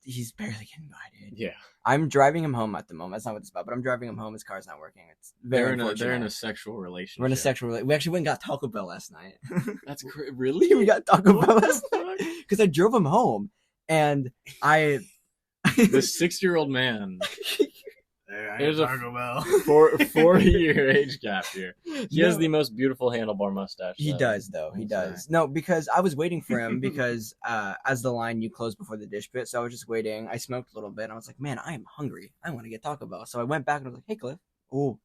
He's barely getting by, dude. Yeah. I'm driving him home at the moment. That's not what it's about, but I'm driving him home. His car's not working. It's very unfortunate. They're in a sexual relationship. We're in a sexual. We actually went and got Taco Bell last night. That's really. We got Taco What Bell the last night because I drove him home, and I. This 6-year-old man. There's a Taco Bell. 4-year age gap here. He has No. the most beautiful handlebar mustache. He though. does, though. He I'm does. No, because I was waiting for him because as the line you close before the dish pit, so I was just waiting. I smoked a little bit. And I was like, man, I am hungry. I want to get Taco Bell. So I went back and I was like, hey, Cliff. Oh,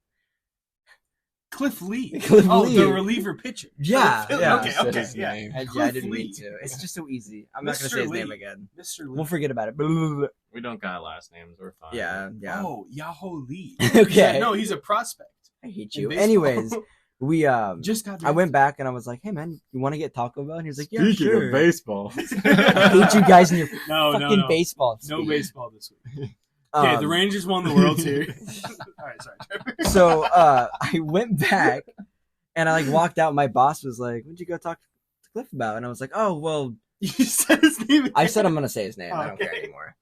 Cliff Lee. Cliff Lee. The reliever pitcher. Yeah, Oh, yeah. Okay, Said okay, his yeah. name. I Cliff didn't Lee. mean to. It's just so easy. I'm not going to Mr. say his name Lee. again. Mr. Lee. We'll forget about it. Blah. We don't got last names. We're fine. Yeah, yeah. Oh, Yahoo Lee. Okay. Yeah, no, he's a prospect. I hate in you. baseball. Anyways, we Just got. I went back and I was like, hey, man, you want to get Taco Bell? And he was like, yeah, Speaking sure. of baseball. I hate you guys and your No, fucking no. baseball. No speak. baseball this week. Okay, the Rangers won the World Series. All right, sorry, Trevor. So I went back and I like walked out. My boss was like, "What'd you go talk to Cliff about?" And I was like, "Oh well." You said his name. I said I'm gonna say his name. I don't care Okay. anymore.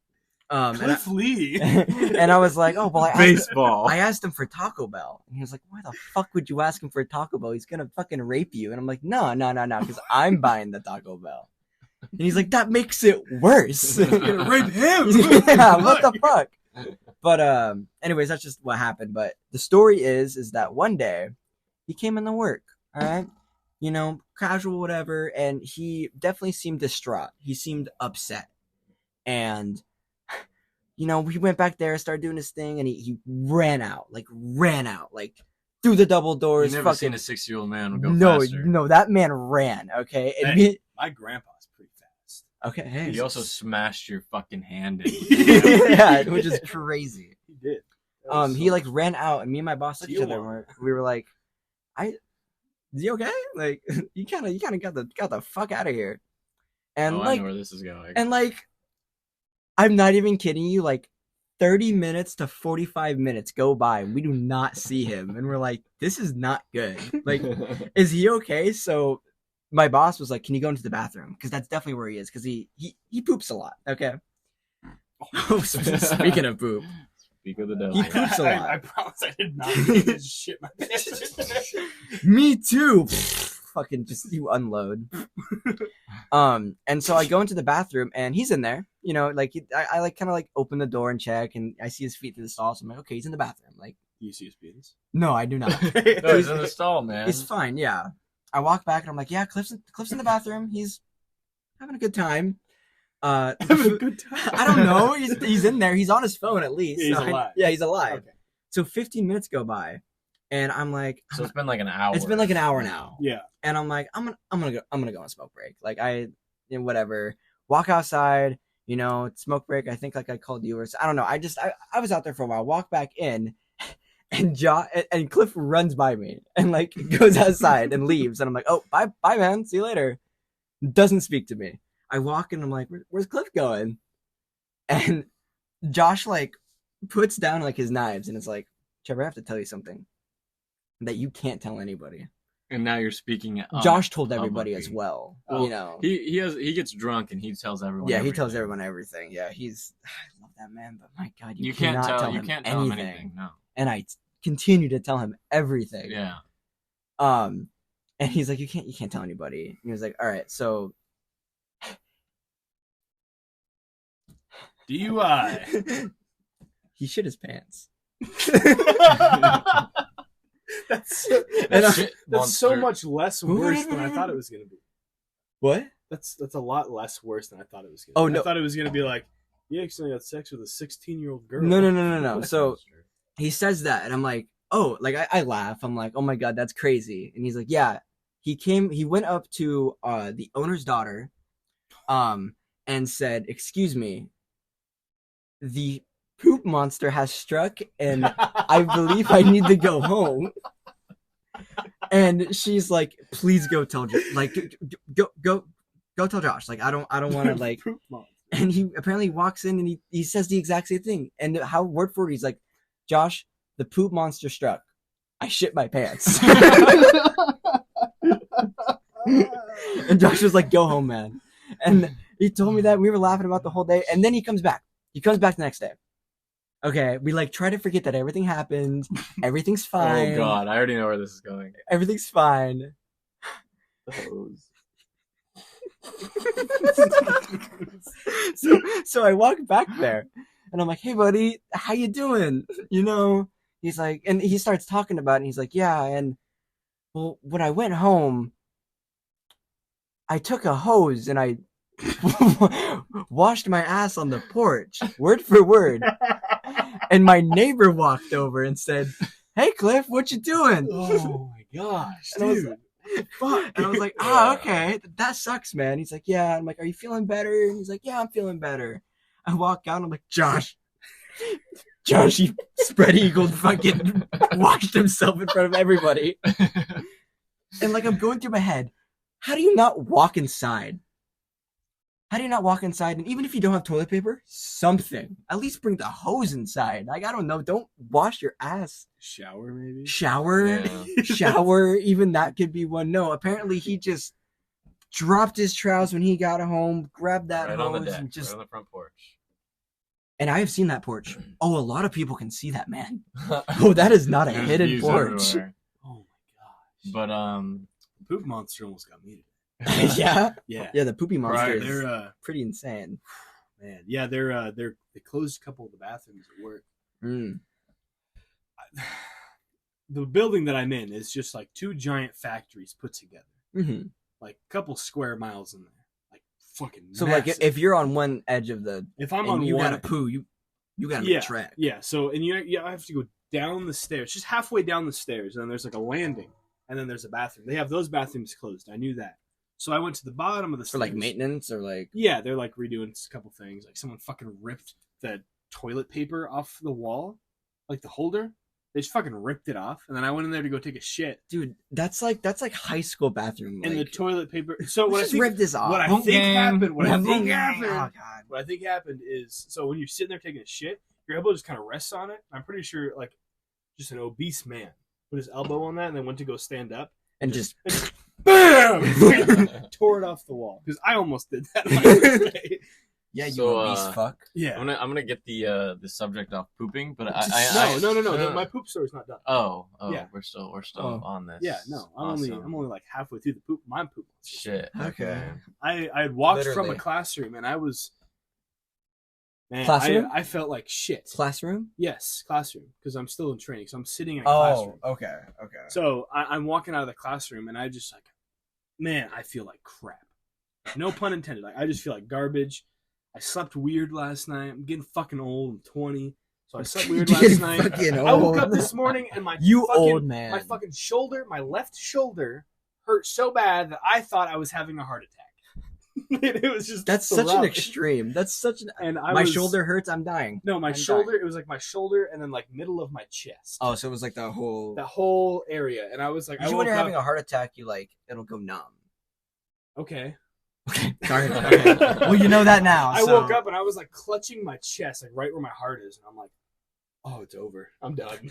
And Cliff Lee. and I was like, "Oh well." Baseball. I asked him for Taco Bell, and he was like, "Why the fuck would you ask him for Taco Bell? He's gonna fucking rape you." And I'm like, "No, because I'm buying the Taco Bell." And he's like, "That makes it worse." You're gonna rape him. Yeah, what the fuck? But anyways, that's just what happened. But the story is that one day he came into work, all right, casual, whatever, and he definitely seemed distraught. He seemed upset, and we went back there, started doing his thing, and he ran out through the double You've doors. never Fucking seen a 6-year-old man go no, faster. no, that man ran. Okay, and Hey. My grandpa's pretty fast. okay, hey, He also smashed your fucking hand in. yeah, which is crazy. He did. He like ran out, and me and my boss looked at each other. And we were like, "Is he okay? Like, you kind of got the fuck out of here." And Oh, I like, know where this is going. and like, I'm not even kidding you. Like, 30 minutes to 45 minutes go by, and we do not see him, and we're like, "This is not good. Like, is he okay?" So my boss was like, "Can you go into the bathroom? Because that's definitely where he is. Because he poops a lot." Okay. Oh, speaking of poop. Speak of the devil. He poops a lot. I promise I did not just shit my pants. Me too. Fucking just you unload. And so I go into the bathroom and he's in there. I like kind of like open the door and check, and I see his feet through the stall. So I'm like, okay, he's in the bathroom. Like, You see his penis? no, I do not. No, he's in the stall, man. It's fine. Yeah. I walk back and I'm like, yeah, Cliff's in the bathroom. He's having a good time. Having a good time. I don't know. He's in there. He's on his phone at least. He's So alive. yeah, he's alive. Okay. So 15 minutes go by, and I'm like, So it's been like an hour. it's been like an hour now. Yeah. And I'm like, I'm gonna go on a smoke break. Like whatever. Walk outside, smoke break. I think like I called you or I don't know. I was out there for a while. Walk back in, And and Cliff runs by me and like goes outside and leaves. And I'm like, oh, bye, man. See you later. Doesn't speak to me. I walk and I'm like, where's Cliff going? And Josh like puts down like his knives and it's like, Trevor, I have to tell you something that you can't tell anybody. And now you're speaking. Josh told everybody as well. You know, he gets drunk and he tells everyone. Yeah, everything. he tells everyone everything. Yeah, I love that man, but my God, you can't tell him anything. anything. No. And I continue to tell him everything. Yeah. And he's like, you can't tell anybody. And he was like, all right, so DUI. He shit his pants. That's Shit so much less worse than I thought it was gonna be. What? That's a lot less worse than I thought it was gonna be. Oh, no. I thought it was gonna be like, you accidentally had sex with a 16-year-old girl. No. So he says that, and I'm like, oh, like I laugh. I'm like, oh my God, that's crazy. And he's like, yeah. He went up to the owner's daughter, and said, excuse me, the poop monster has struck, and I believe I need to go home. And she's like, please go tell go tell Josh. Like, I don't want to like. And he apparently walks in and he says the exact same thing. And how word for word, he's like, Josh, the poop monster struck. I shit my pants. And Josh was like, go home, man. And he told me that. We were laughing about the whole day. And then he comes back. He comes back the next day. Okay, we like try to forget that everything happened. Everything's fine. Oh God, I already know where this is going. Everything's fine. So I walk back there, and I'm like, "Hey, buddy, how you doing?" You know, he's like, and he starts talking about it. And he's like, "Yeah, and well, when I went home, I took a hose and I washed my ass on the porch, word for word." And my neighbor walked over and said, "Hey, Cliff, what you doing?" Oh my gosh, dude. Fuck. And I was like, okay, that sucks, man. He's like, yeah. I'm like, are you feeling better? And he's like, yeah, I'm feeling better. I walk out, I'm like, Josh, he spread eagled fucking washed himself in front of everybody. And like, I'm going through my head, how do you not walk inside? How do you not walk inside? And even if you don't have toilet paper, something. At least bring the hose inside. Like, I don't know. Don't wash your ass. Shower, maybe? Shower? Yeah. Shower? Even that could be one. No, apparently he just dropped his trousers when he got home, grabbed that Right hose, on the deck, and just... right on the front porch. And I have seen that porch. Oh, a lot of people can see that, man. Oh, that is not a There's hidden views porch. everywhere. Oh my gosh. But Poop monster almost got me. Yeah? Yeah. Yeah, the poopy monster Right, is They're pretty insane. man. Yeah, they closed a couple of the bathrooms at work. Mm. The building that I'm in is just like two giant factories put together. Mm-hmm. Like a couple square miles in there. Like fucking So, massive. like, if you're on one edge of the... if I'm and on you one, gotta poo, you gotta yeah, make a track. Yeah, so and you have to go down the stairs, just halfway down the stairs, and then there's like a landing, and then there's a bathroom. They have those bathrooms closed. I knew that. So I went to the bottom of the stairs. For, like, maintenance or, like... Yeah, they're like redoing a couple things. Like someone fucking ripped the toilet paper off the wall, like the holder. They just fucking ripped it off, and then I went in there to go take a shit. Dude, that's like high school bathroom. And the like, toilet paper. So what I just think, rip this off. what I Boom think gang. happened. What I Boom think gang. happened. Oh, God. What I think happened is, so when you're sitting there taking a shit, your elbow just kind of rests on it. I'm pretty sure, like, just an obese man put his elbow on that and then went to go stand up. And just... BAM! Tore it off the wall. Because I almost did that. on my first day. Yeah, you So, obese fuck. Yeah. I'm gonna get the subject off pooping, but I No. My poop story's not done. Oh, Yeah. we're still Oh. on this. Yeah, no. I'm only like halfway through my poop. Shit. Okay. I had walked from Literally. a classroom and I was... Man, Classroom? I felt like shit. Classroom? Yes, classroom. Because I'm still in training, so I'm sitting in a Oh, classroom. okay. So I'm walking out of the classroom and I just like, man, I feel like crap. No pun intended. Like I just feel like garbage. I slept weird last night. I'm getting fucking old. I'm 20. So I slept weird last Getting night. fucking I woke up old. this morning and my You fucking, old man. my fucking shoulder, my left shoulder hurt so bad that I thought I was having a heart attack. It was just That's such an throbbing. extreme. That's such an. And My shoulder hurts. I'm dying. No, my I'm shoulder. dying. It was like my shoulder and then like middle of my chest. Oh, so it was like the whole. That whole area, and I was like, Usually when you're having a heart attack, you like it'll go numb. okay. Okay. Sorry. Okay. Well, you know that now. I so- woke up and I was like clutching my chest, like right where my heart is, and I'm like, oh, it's over. I'm done.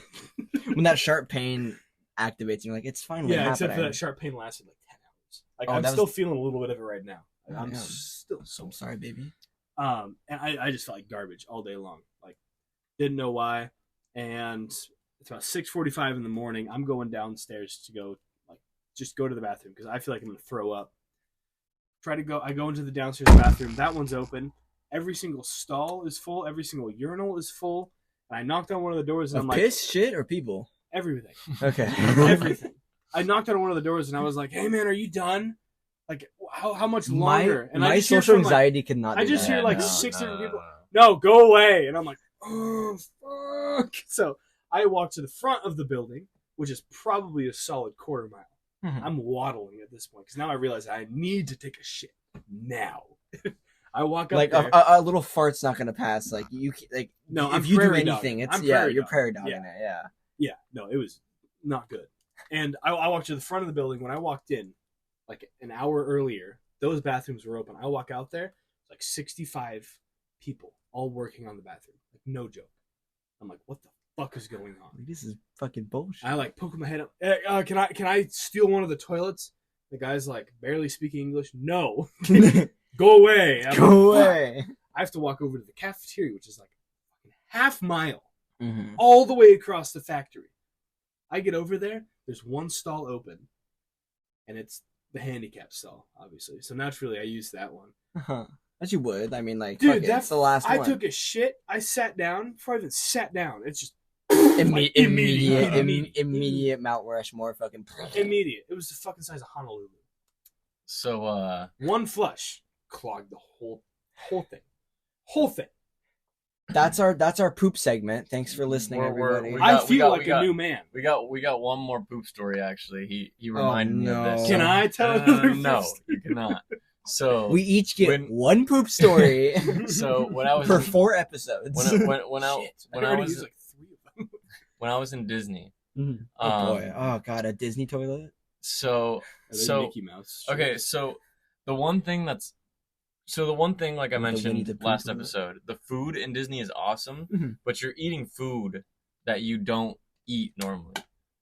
when that sharp pain activates, you're like, it's finally Yeah, except for happening. that sharp pain lasted like 10 hours. Like Oh, I'm that still was- feeling a little bit of it right now. Like, Oh, I'm yeah. still So so I'm sorry, baby. And I just felt like garbage all day long. Like didn't know why. And it's about 6:45 in the morning. I'm going downstairs to go like just go to the bathroom because I feel like I'm gonna throw up. I go into the downstairs bathroom. That one's open. Every single stall is full. Every single urinal is full. And I knocked on one of the doors and I'm like, Piss, shit, or people? everything. Okay. Everything. I knocked on one of the doors and I was like, "Hey man, are you done? Like, how much longer?" And I my just hear social from, like, anxiety cannot. I do just that. hear, like, no, 6 different no, people. no. "No, go away!" And I'm like, "Oh fuck!" So I walk to the front of the building, which is probably a solid quarter mile. Mhm. I'm waddling at this point because now I realize I need to take a shit now. I walk up Like there. a little fart's not gonna pass. Like like No, if I'm you do prairie anything, dogging. it's I'm yeah, prairie you're dogging. prairie dogging Yeah. it. Yeah. Yeah, no, it was not good. And I walked to the front of the building. When I walked in, like an hour earlier, those bathrooms were open. I walk out there, like 65 people all working on the bathroom. Like, no joke. I'm like, what the fuck is going on? This is fucking bullshit. I like poke my head up. Can I steal one of the toilets? The guy's like barely speaking English. No, go away. I'm Go like, "Fuck." away. I have to walk over to the cafeteria, which is like a half mile Mhm. all the way across the factory. I get over there. There's one stall open, and it's the handicap stall, obviously. So naturally, I use that one. Uh-huh. As you would. I mean, like, Dude, fuck it, that's the last I one. took a shit. I sat down. Before I even sat down, it's just Immediate Mount Rushmore fucking. immediate. It was the fucking size of Honolulu. So One flush clogged the whole thing. That's our poop segment. Thanks for listening, We're- everybody. we I got- feel we like got- a new man. we got one more poop story actually. He reminded me of no. this. Can I tell another No, first? you cannot. So We each get When- one poop story so when I was for in, 4 episodes. when I Shit, when I I already was used like 3 of them. when I was in Disney. Mhm. Oh boy! Um, Oh god! A Disney toilet. So Are they so Mickey Mouse. okay, so the one thing like I The mentioned Winnie the Pooh last toilet. episode, the food in Disney is awesome, Mhm. but you're eating food that you don't eat normally.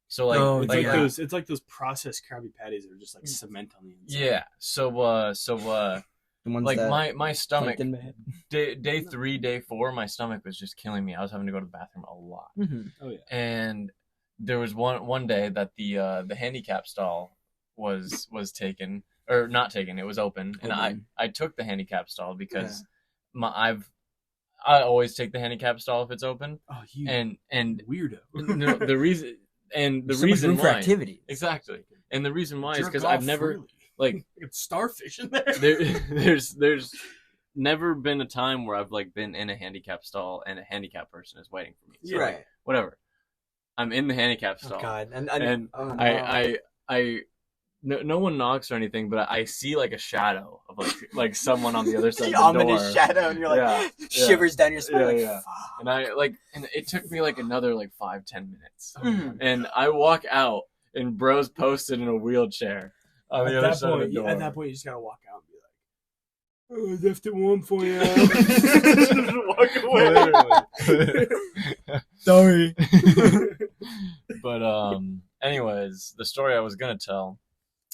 So like Oh, It's like like yeah. those. It's like those processed Krabby Patties that are just like cement on the inside. yeah. So The ones like that my stomach Plankton made. day 3, day 4, my stomach was just killing me. I was having to go to the bathroom a lot. Mhm. Oh yeah. And there was one day that the handicap stall was taken or not taken. It was open, and Open. I took the handicap stall because I always take the handicap stall if it's open, Oh, you and weirdo. the reason and the There's so much reason room for why activity. exactly, and the reason why is Jerk because off I've never freely. like It's starfish in there. there's never been a time where I've like been in a handicap stall and a handicap person is waiting for me. So, like, Right. whatever. I'm in the handicap Oh stall. god! And oh, no. I no one knocks or anything, but I see like a shadow of like someone on the other side the of the door. ominous shadow, and you're like Yeah, shivers down your spine. Yeah, like, yeah. fuck. And and it took me like another like 5-10 minutes. Mhm. And I walk out and bro's posted in a wheelchair on the other side of the door. At that point, you just gotta walk out and be like, "Oh, left at one for you." Just walk away. Sorry. But anyways, the story I was gonna tell.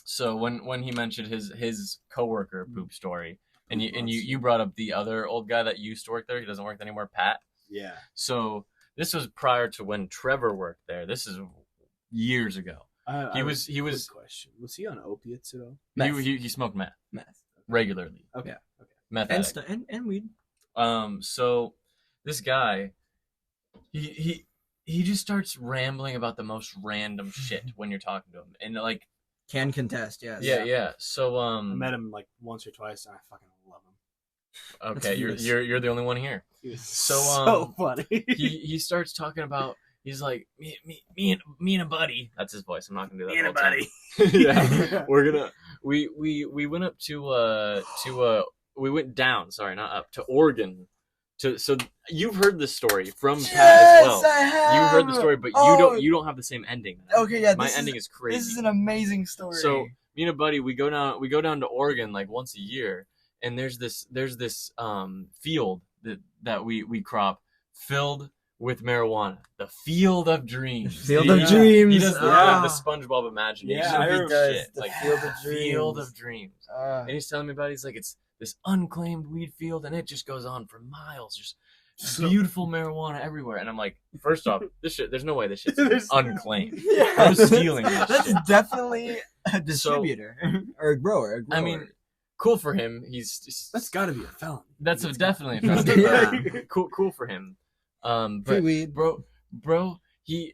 So when he mentioned his coworker poop story, and you brought up the other old guy that used to work there, he doesn't work there anymore, Pat. Yeah. So this was prior to when Trevor worked there. This is years ago. He was Quick question. Was he on opiates at all? Meth. he smoked meth Meth. regularly. Okay. Yeah. Okay. Meth And, addict. and weed. So this guy, he just starts rambling about the most random shit when you're talking to him, and like Can contest, yes. yeah. So I met him like once or twice, and I fucking love him. okay, That's you're the only one here. He was So, so funny. He starts talking about. He's like me and a buddy. That's his voice. I'm not gonna do that. Me and the a whole buddy. time. Yeah, we're we went up to we went down. Sorry, not up to Oregon. So you've heard this story from Pat as well. I have. You heard the story, but you don't have the same ending. Okay, yeah. My ending is crazy. This is an amazing story. So me and a buddy, we go down to Oregon like once a year, and there's this field that we crop filled with marijuana. The Field of Dreams. Field of Dreams. He does the SpongeBob imagination. Yeah, I He does. shit. The Like Field of Field Dreams. of Dreams. And he's telling me about it. He's like, it's this unclaimed weed field, and it just goes on for miles. Just beautiful marijuana everywhere. And I'm like, first off, this shit, there's no way this shit's unclaimed. I'm stealing this That's shit. definitely a distributor or a grower. I mean, cool for him. That's got to be a felony. That's definitely a Yeah. felony. Cool for him. free But weed. bro, he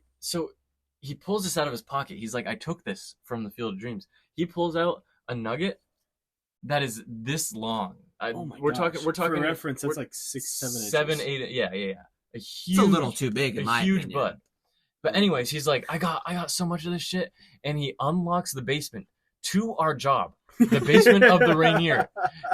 pulls this out of his pocket. He's like, I took this from the Field of Dreams. He pulls out a nugget that is this long. Oh my we're gosh. talking For reference, that's we're- like 6-7 inches. 7, 8, yeah. A huge, It's a little too big in my huge opinion. butt. But anyways, he's like, I got so much of this shit, and he unlocks the basement to our job, the basement of the Rainier,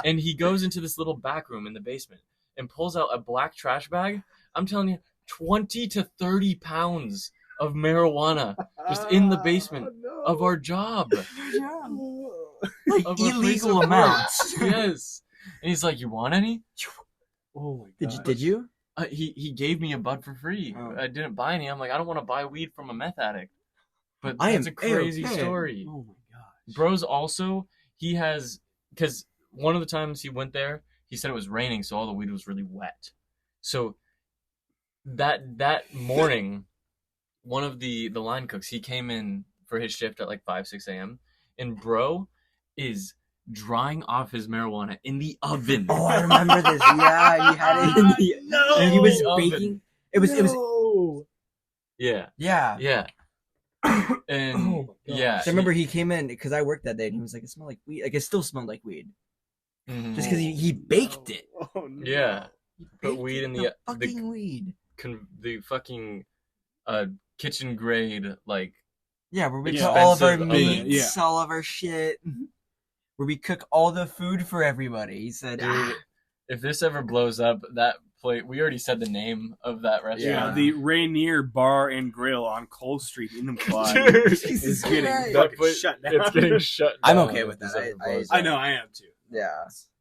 and he goes into this little back room in the basement and pulls out a black trash bag. I'm telling you, 20 to 30 pounds of marijuana just in the basement of our job. Like Of our place illegal of work. amounts. Yes. And he's like, you want any? Oh my Did god. you? Did you? He gave me a bud for free. Oh. I didn't buy any. I'm like, I don't want to buy weed from a meth addict. But I that's am a crazy okay. story. Oh my gosh. Bro's also, he has, because one of the times he went there, he said it was raining, so all the weed was really wet. So that morning, one of the line cooks, he came in for his shift at like 5, 6 a.m. And bro is drying off his marijuana in the oven. Oh, I remember this. Yeah, you had it in the. No. And he was Oven. baking. It was. It was. No. Yeah, Yeah. yeah. And Oh my gosh. yeah, So I remember he came in because I worked that day and he was like, it smelled like weed. Like it still smelled like weed. Mhm. Just because he baked it. Oh, no. Yeah. Put Baked weed it in the fucking weed. the fucking kitchen grade like Yeah, where we Yeah. cook all of our Expensive meats, oven. Yeah. all of our shit. Where we cook all the food for everybody. He said, dude. If this ever blows up, that plate. We already said the name of that restaurant. Yeah, the Rainier Bar and Grill on Cole Street in Implied Dude, is Jesus getting Christ. that fucking place- shut down. it's getting shut down. I'm okay if with this that. ever I- blows I up. know, I am too. yeah.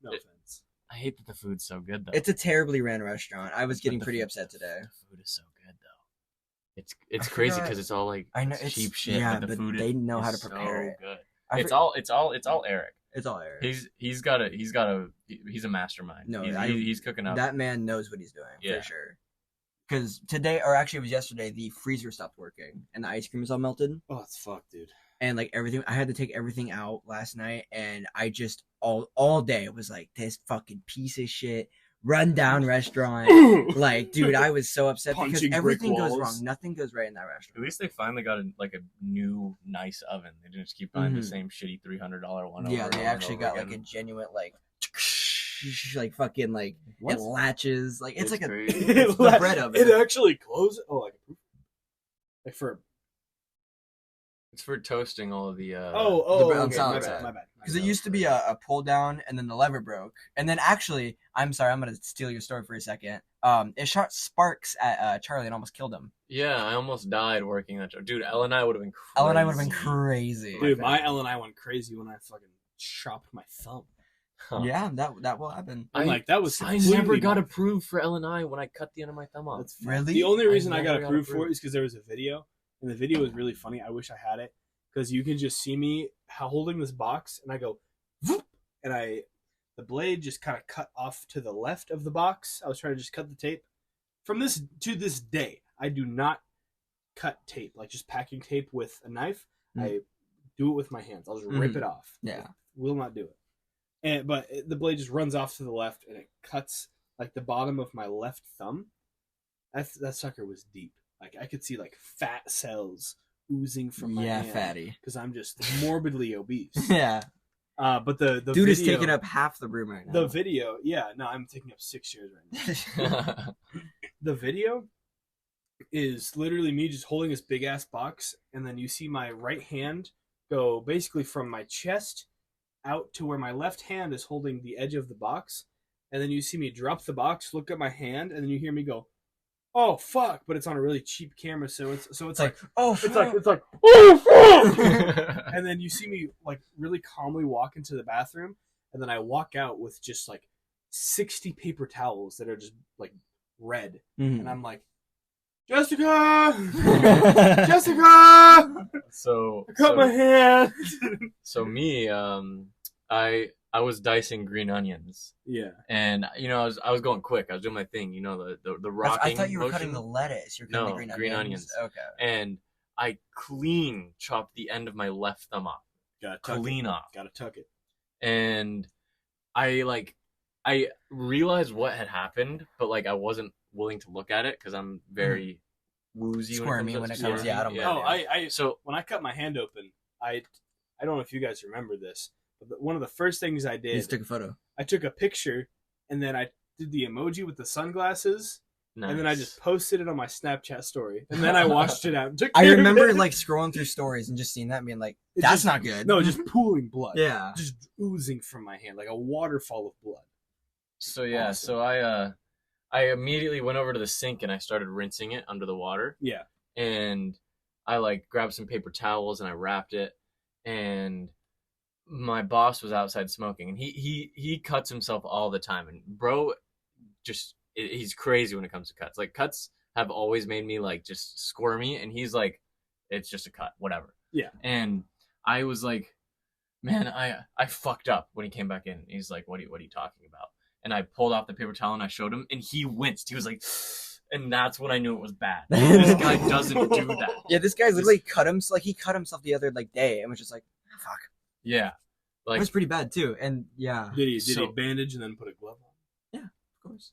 No offense. I hate that the food's so good though. It's a terribly ran restaurant. I was But getting the pretty food- upset today. The food is so good though. It's I crazy forgot. because it's all like I know, it's it's- cheap shit. yeah, but the but food they know how is to prepare so it. good. I It's for- all Eric. It's all Eric. He's a mastermind. No, he's cooking up. That man knows what he's doing Yeah. for sure. Because today, or actually it was yesterday, the freezer stopped working and the ice cream was all melted. Oh, it's fucked, dude. And like everything, I had to take everything out last night, and I just all day was like, this fucking piece of shit, rundown restaurant. Like, dude, I was so upset because Punching brick everything goes walls. wrong. Nothing goes right in that At restaurant. least they finally got a new nice oven. They didn't just keep buying the Mhm. same shitty $300 one. Yeah, over they and actually over got again. like a genuine like fucking like What? it latches like it's like a crazy. it's the bread oven. It actually closes. Oh, like for. It's for toasting all of the. Oh, brown okay, salad my bread. bad, my bad. Because it used to be a pull down and then the lever broke. And then actually, I'm sorry, I'm going to steal your story for a second. It shot sparks at Charlie and almost killed him. Yeah, I almost died working that job. Dude, Elle and I would have been crazy. Ellen and I would have been crazy. Dude, my Ellen and I went crazy when I fucking chopped my thumb. Huh. Yeah, that will happen. I'm like, that was I completely never got my- approved for Elle and I when I cut the end of my thumb off. That's Really? The only I reason I got never got approved for approved. it is because there was a video, and the video was really funny. I wish I had it because you can just see me holding this box, and I go, "Voop," and the blade just kind of cut off to the left of the box. I was trying to just cut the tape. From this to this day, I do not cut tape, like just packing tape with a knife. I do it with my hands. I'll just rip Mhm. it off. Yeah. Will not do it. But the blade just runs off to the left, and it cuts like the bottom of my left thumb. That sucker was deep. Like I could see like fat cells oozing from my Yeah, hand fatty. because I'm just morbidly obese. Yeah. But the Dude video, is taking up half the room right now. the video. Yeah, no, I'm taking up 6 chairs right now. The video is literally me just holding this big ass box, and then you see my right hand go basically from my chest out to where my left hand is holding the edge of the box, and then you see me drop the box, look at my hand, and then you hear me go, "Oh fuck!" But it's on a really cheap camera, so it's like oh, it's like oh fuck! And then you see me like really calmly walk into the bathroom, and then I walk out with just like 60 paper towels that are just like red, and I'm like, Jessica, Jessica, So I cut my hand. So me, I was dicing green onions, Yeah. and I was going quick. I was doing my thing, the rocking. I thought you were motion. cutting the lettuce. You're cutting No, the green onions. Okay. And I clean chopped the end of my left thumb off, Gotta tuck clean it. off, Gotta tuck it. and I realized what had happened, but like I wasn't willing to look at it because I'm very woozy, Squirmy when it comes. Yeah, I don't. Oh, So when I cut my hand open, I don't know if you guys remember this, but one of the first things I You did, just took a photo. I took a picture, and then I did the emoji with the sunglasses, nice. and then I just posted it on my Snapchat story, and then I washed it out. And took I care of remember it. like scrolling through stories and just seeing that and being like, It "That's just- not good." No, just pooling blood. Yeah. Just oozing from my hand like a waterfall of blood. So yeah, Awesome. so I immediately went over to the sink and I started rinsing it under the water. Yeah. And I like grabbed some paper towels and I wrapped it, and my boss was outside smoking, and he cuts himself all the time, and bro just he's crazy when it comes to cuts. Like cuts have always made me like just squirmy, and he's like, it's just a cut, whatever. Yeah. And I was like, man, I fucked up when he came back in. He's like, what are you talking about? And I pulled off the paper towel and I showed him, and he winced. He was like, and that's when I knew it was bad. This guy doesn't do that. Yeah, this guy literally cut himself. Like he cut himself the other like day and was just like, "Fuck." Yeah, That like was pretty bad too. And yeah, Did he So- bandage and then put a glove on? of course.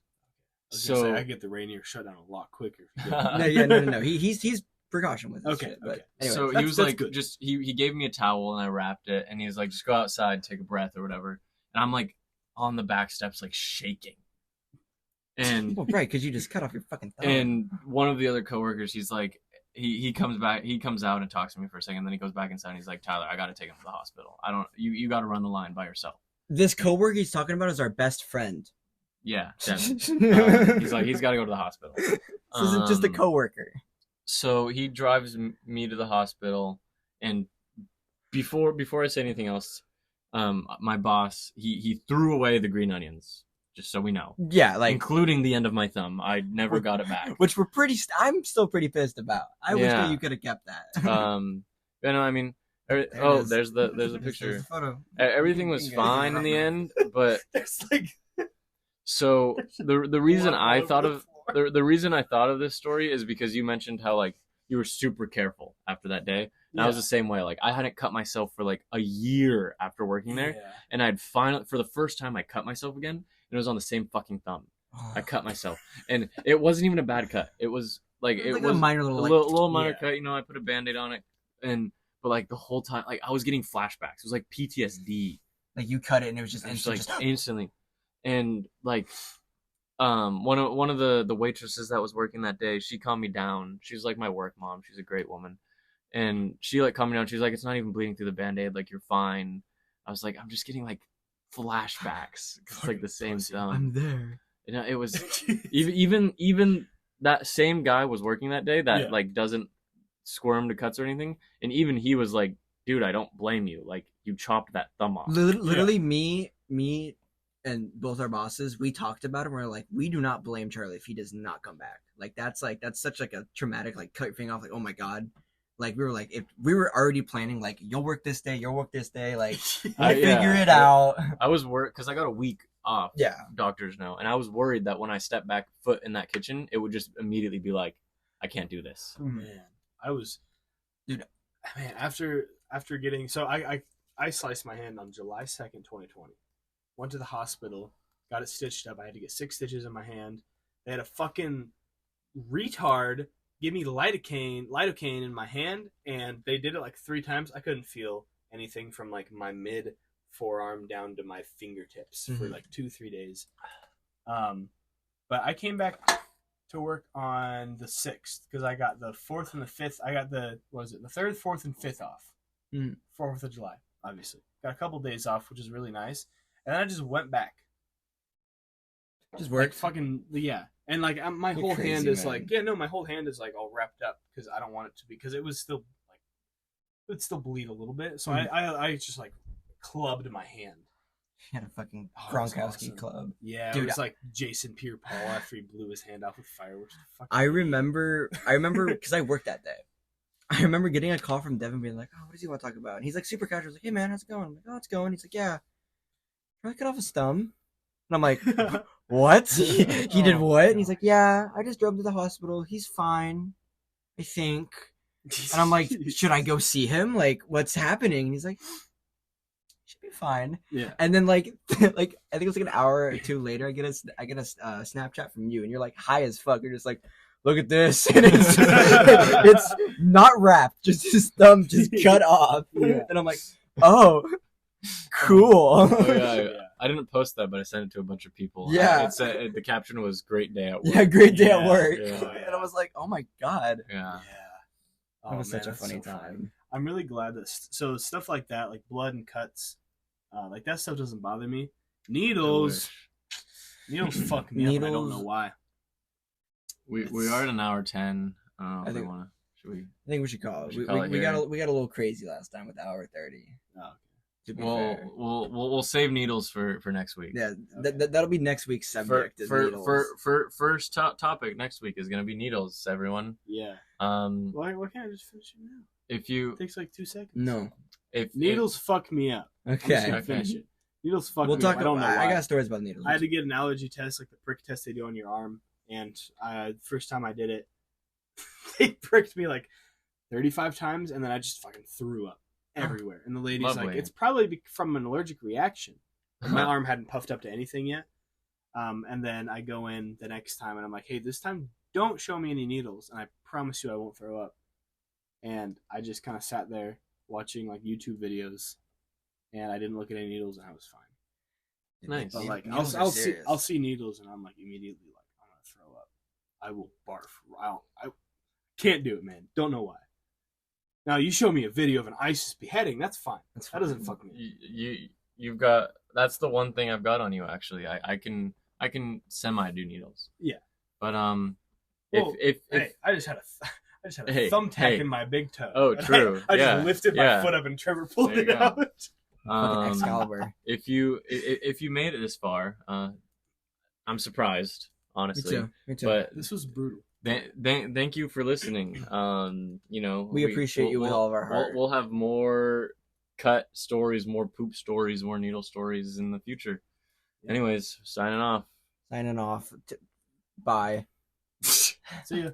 I was gonna say, so I could get the Rainier shut down a lot quicker. If you No. He's precaution with this Okay, shit. But okay. anyway, so he that's- was that's like, good. just he gave me a towel and I wrapped it, and he was like, just go outside, take a breath or whatever. And I'm like on the back steps, like shaking. And well, right, because you just cut off your fucking thumb. and one of the other coworkers, he's like, he comes out and talks to me for a second, then he goes back inside and he's like, Tyler, I gotta take him to the hospital. You gotta run the line by yourself. This coworker he's talking about is our best friend. Yeah, Devin. This He's like, he's gotta go to the hospital. isn't just a Um, coworker. So he drives me to the hospital, and before I say anything else, my boss he threw away the green onions, just so we know, Yeah, like including the end of my thumb. I never got it back. which we're pretty. I'm still pretty pissed about. I wish that Yeah. you could have kept that. But no, I mean, There oh, it is. there's the There's picture. the photo. Everything was You guys fine can in the remember. end, but There's like so the reason blood I all thought over of the floor. the reason I thought of this story is because you mentioned how like you were super careful after that day. And I was the same way. Like I hadn't cut myself for like a year after working there, Yeah. and I'd finally, for the first time, I cut myself again, and it was on the same fucking thumb. Oh. I cut myself, and it wasn't even a bad cut. It was like It's it like was a minor a little, like, little minor yeah. cut. I put a Band-Aid on it, but like the whole time, like I was getting flashbacks. It was like PTSD. like you cut it and it was just Just instant. like Just, instantly, and like one of the waitresses that was working that day, she calmed me down. She's like my work mom. She's a great woman, and she like calmed me down. She's like, it's not even bleeding through the Band-Aid. Like you're fine. I was like, I'm just getting like flashbacks. It's like the same thumb. I'm there. It was even that same guy was working that day that Yeah. like doesn't squirm to cuts or anything, and even he was like, dude, I don't blame you. Like you chopped that thumb off. Literally, me, and both our bosses, we talked about it. And we're like, we do not blame Charlie if he does not come back. Like that's such like a traumatic, like cut your finger off. Like, oh my god. Like we were like, if we were already planning, like you'll work this day, like Yeah. figure it out. I was worried because I got a week off. Yeah. Doctors know, and I was worried that when I stepped back foot in that kitchen, it would just immediately be like, I can't do this. Man, I was, Dude. Man, after getting I sliced my hand on July 2nd, 2020. Went to the hospital, got it stitched up. I had to get 6 stitches in my hand. They had a fucking retard give me lidocaine in my hand, and they did it like 3 times. I couldn't feel anything from like my mid forearm down to my fingertips for Mhm. like 2-3 days. But I came back to work on the 6th because I got the 4th and the 5th. I got the 3rd, 4th, and 5th off. Mhm. 4th of July. obviously. Got a couple days off, which is really nice. And then I just went back. Just Like work. fucking, yeah. And like my You're whole crazy, hand is man. like, yeah, no, my whole hand is like all wrapped up because I don't want it to be, because it was still like, it would still bleed a little bit. So I just like clubbed my hand. He had a fucking Oh, that's Gronkowski awesome. club. Yeah, Dude, it was like Jason Pierre-Paul after he blew his hand off with fireworks. Fucking I remember because I worked that day. I remember getting a call from Devin being like, "Oh, what does he want to talk about?" And he's like super casual. He's like, "Hey man, how's it going?" I'm like, "Oh, it's going." He's like, "Yeah, try to cut off his thumb." And I'm like, "What?" he did Oh, what? And he's God. like, "Yeah, I just drove him to the hospital. He's fine, I think." And I'm like, "Should I go see him? Like, what's happening?" And he's like, "Should be fine." Yeah. And then like like I think it was like an hour or two later, I get a Snapchat from you, and you're like high as fuck. You're just like, look at this, and it's it's not wrapped, just his thumb just cut off. Yeah. And I'm like, oh, cool. Oh yeah, I didn't post that, but I sent it to a bunch of people. Yeah. It said the caption was "Great day at work." Yeah, great day at Yeah, work. yeah. And I was like, oh my god, Yeah. Oh, that was man, such a that's funny so fun. time. I'm really glad that so stuff like that, like blood and cuts, like that stuff doesn't bother me. I Needles, wish. needles fuck me up. And I don't know Needles. why. We are at an hour 10. I don't know if I we think- want to. Should we? I think we should call it. We should We, call we, it we got here. we got a little crazy last time with hour 30. Oh, To be We'll fair. we'll save needles for next week. Yeah, Okay. that'll be next week's subject. is needles. For first topic next week is gonna be needles, everyone. yeah. Why can't I just finish it now? If you It takes like 2 seconds. No. if Needles fuck me up. I'm just Okay. gonna finish it. Needles fuck We'll me talk. up. I don't know I why. got stories about needles. I had to get an allergy test, like the prick test they do on your arm, and first time I did it, they pricked me like 35 times, and then I just fucking threw up everywhere. And the lady's like, Lovely. "It's probably from an allergic reaction." And my arm hadn't puffed up to anything yet. And then I go in the next time, and I'm like, "Hey, this time don't show me any needles, and I promise you I won't throw up." And I just kind of sat there watching like YouTube videos, and I didn't look at any needles, and I was fine. Nice. But like Needles are I'll serious. see needles and I'm like immediately like I'm gonna throw up. I will barf. I can't do it, man. Don't know why. Now you show me a video of an ISIS beheading, that's fine. That's That doesn't fine. fuck me. you've got that's the one thing I've got on you actually. I can semi do needles. Yeah. But Well, if Hey, I just had a Hey, thumbtack hey. in my big toe. Oh, And true. I Yeah, just lifted my yeah. foot up and Trevor pulled There you it go. out. Fucking Excalibur. if you made it this far, I'm surprised, Me honestly. too. Me too. But This was brutal. thank you for listening. You know, We appreciate you with all of our heart. We'll have more cut stories, more poop stories, more needle stories in the future. Yeah. Anyways, signing off. Signing off. Bye. See ya.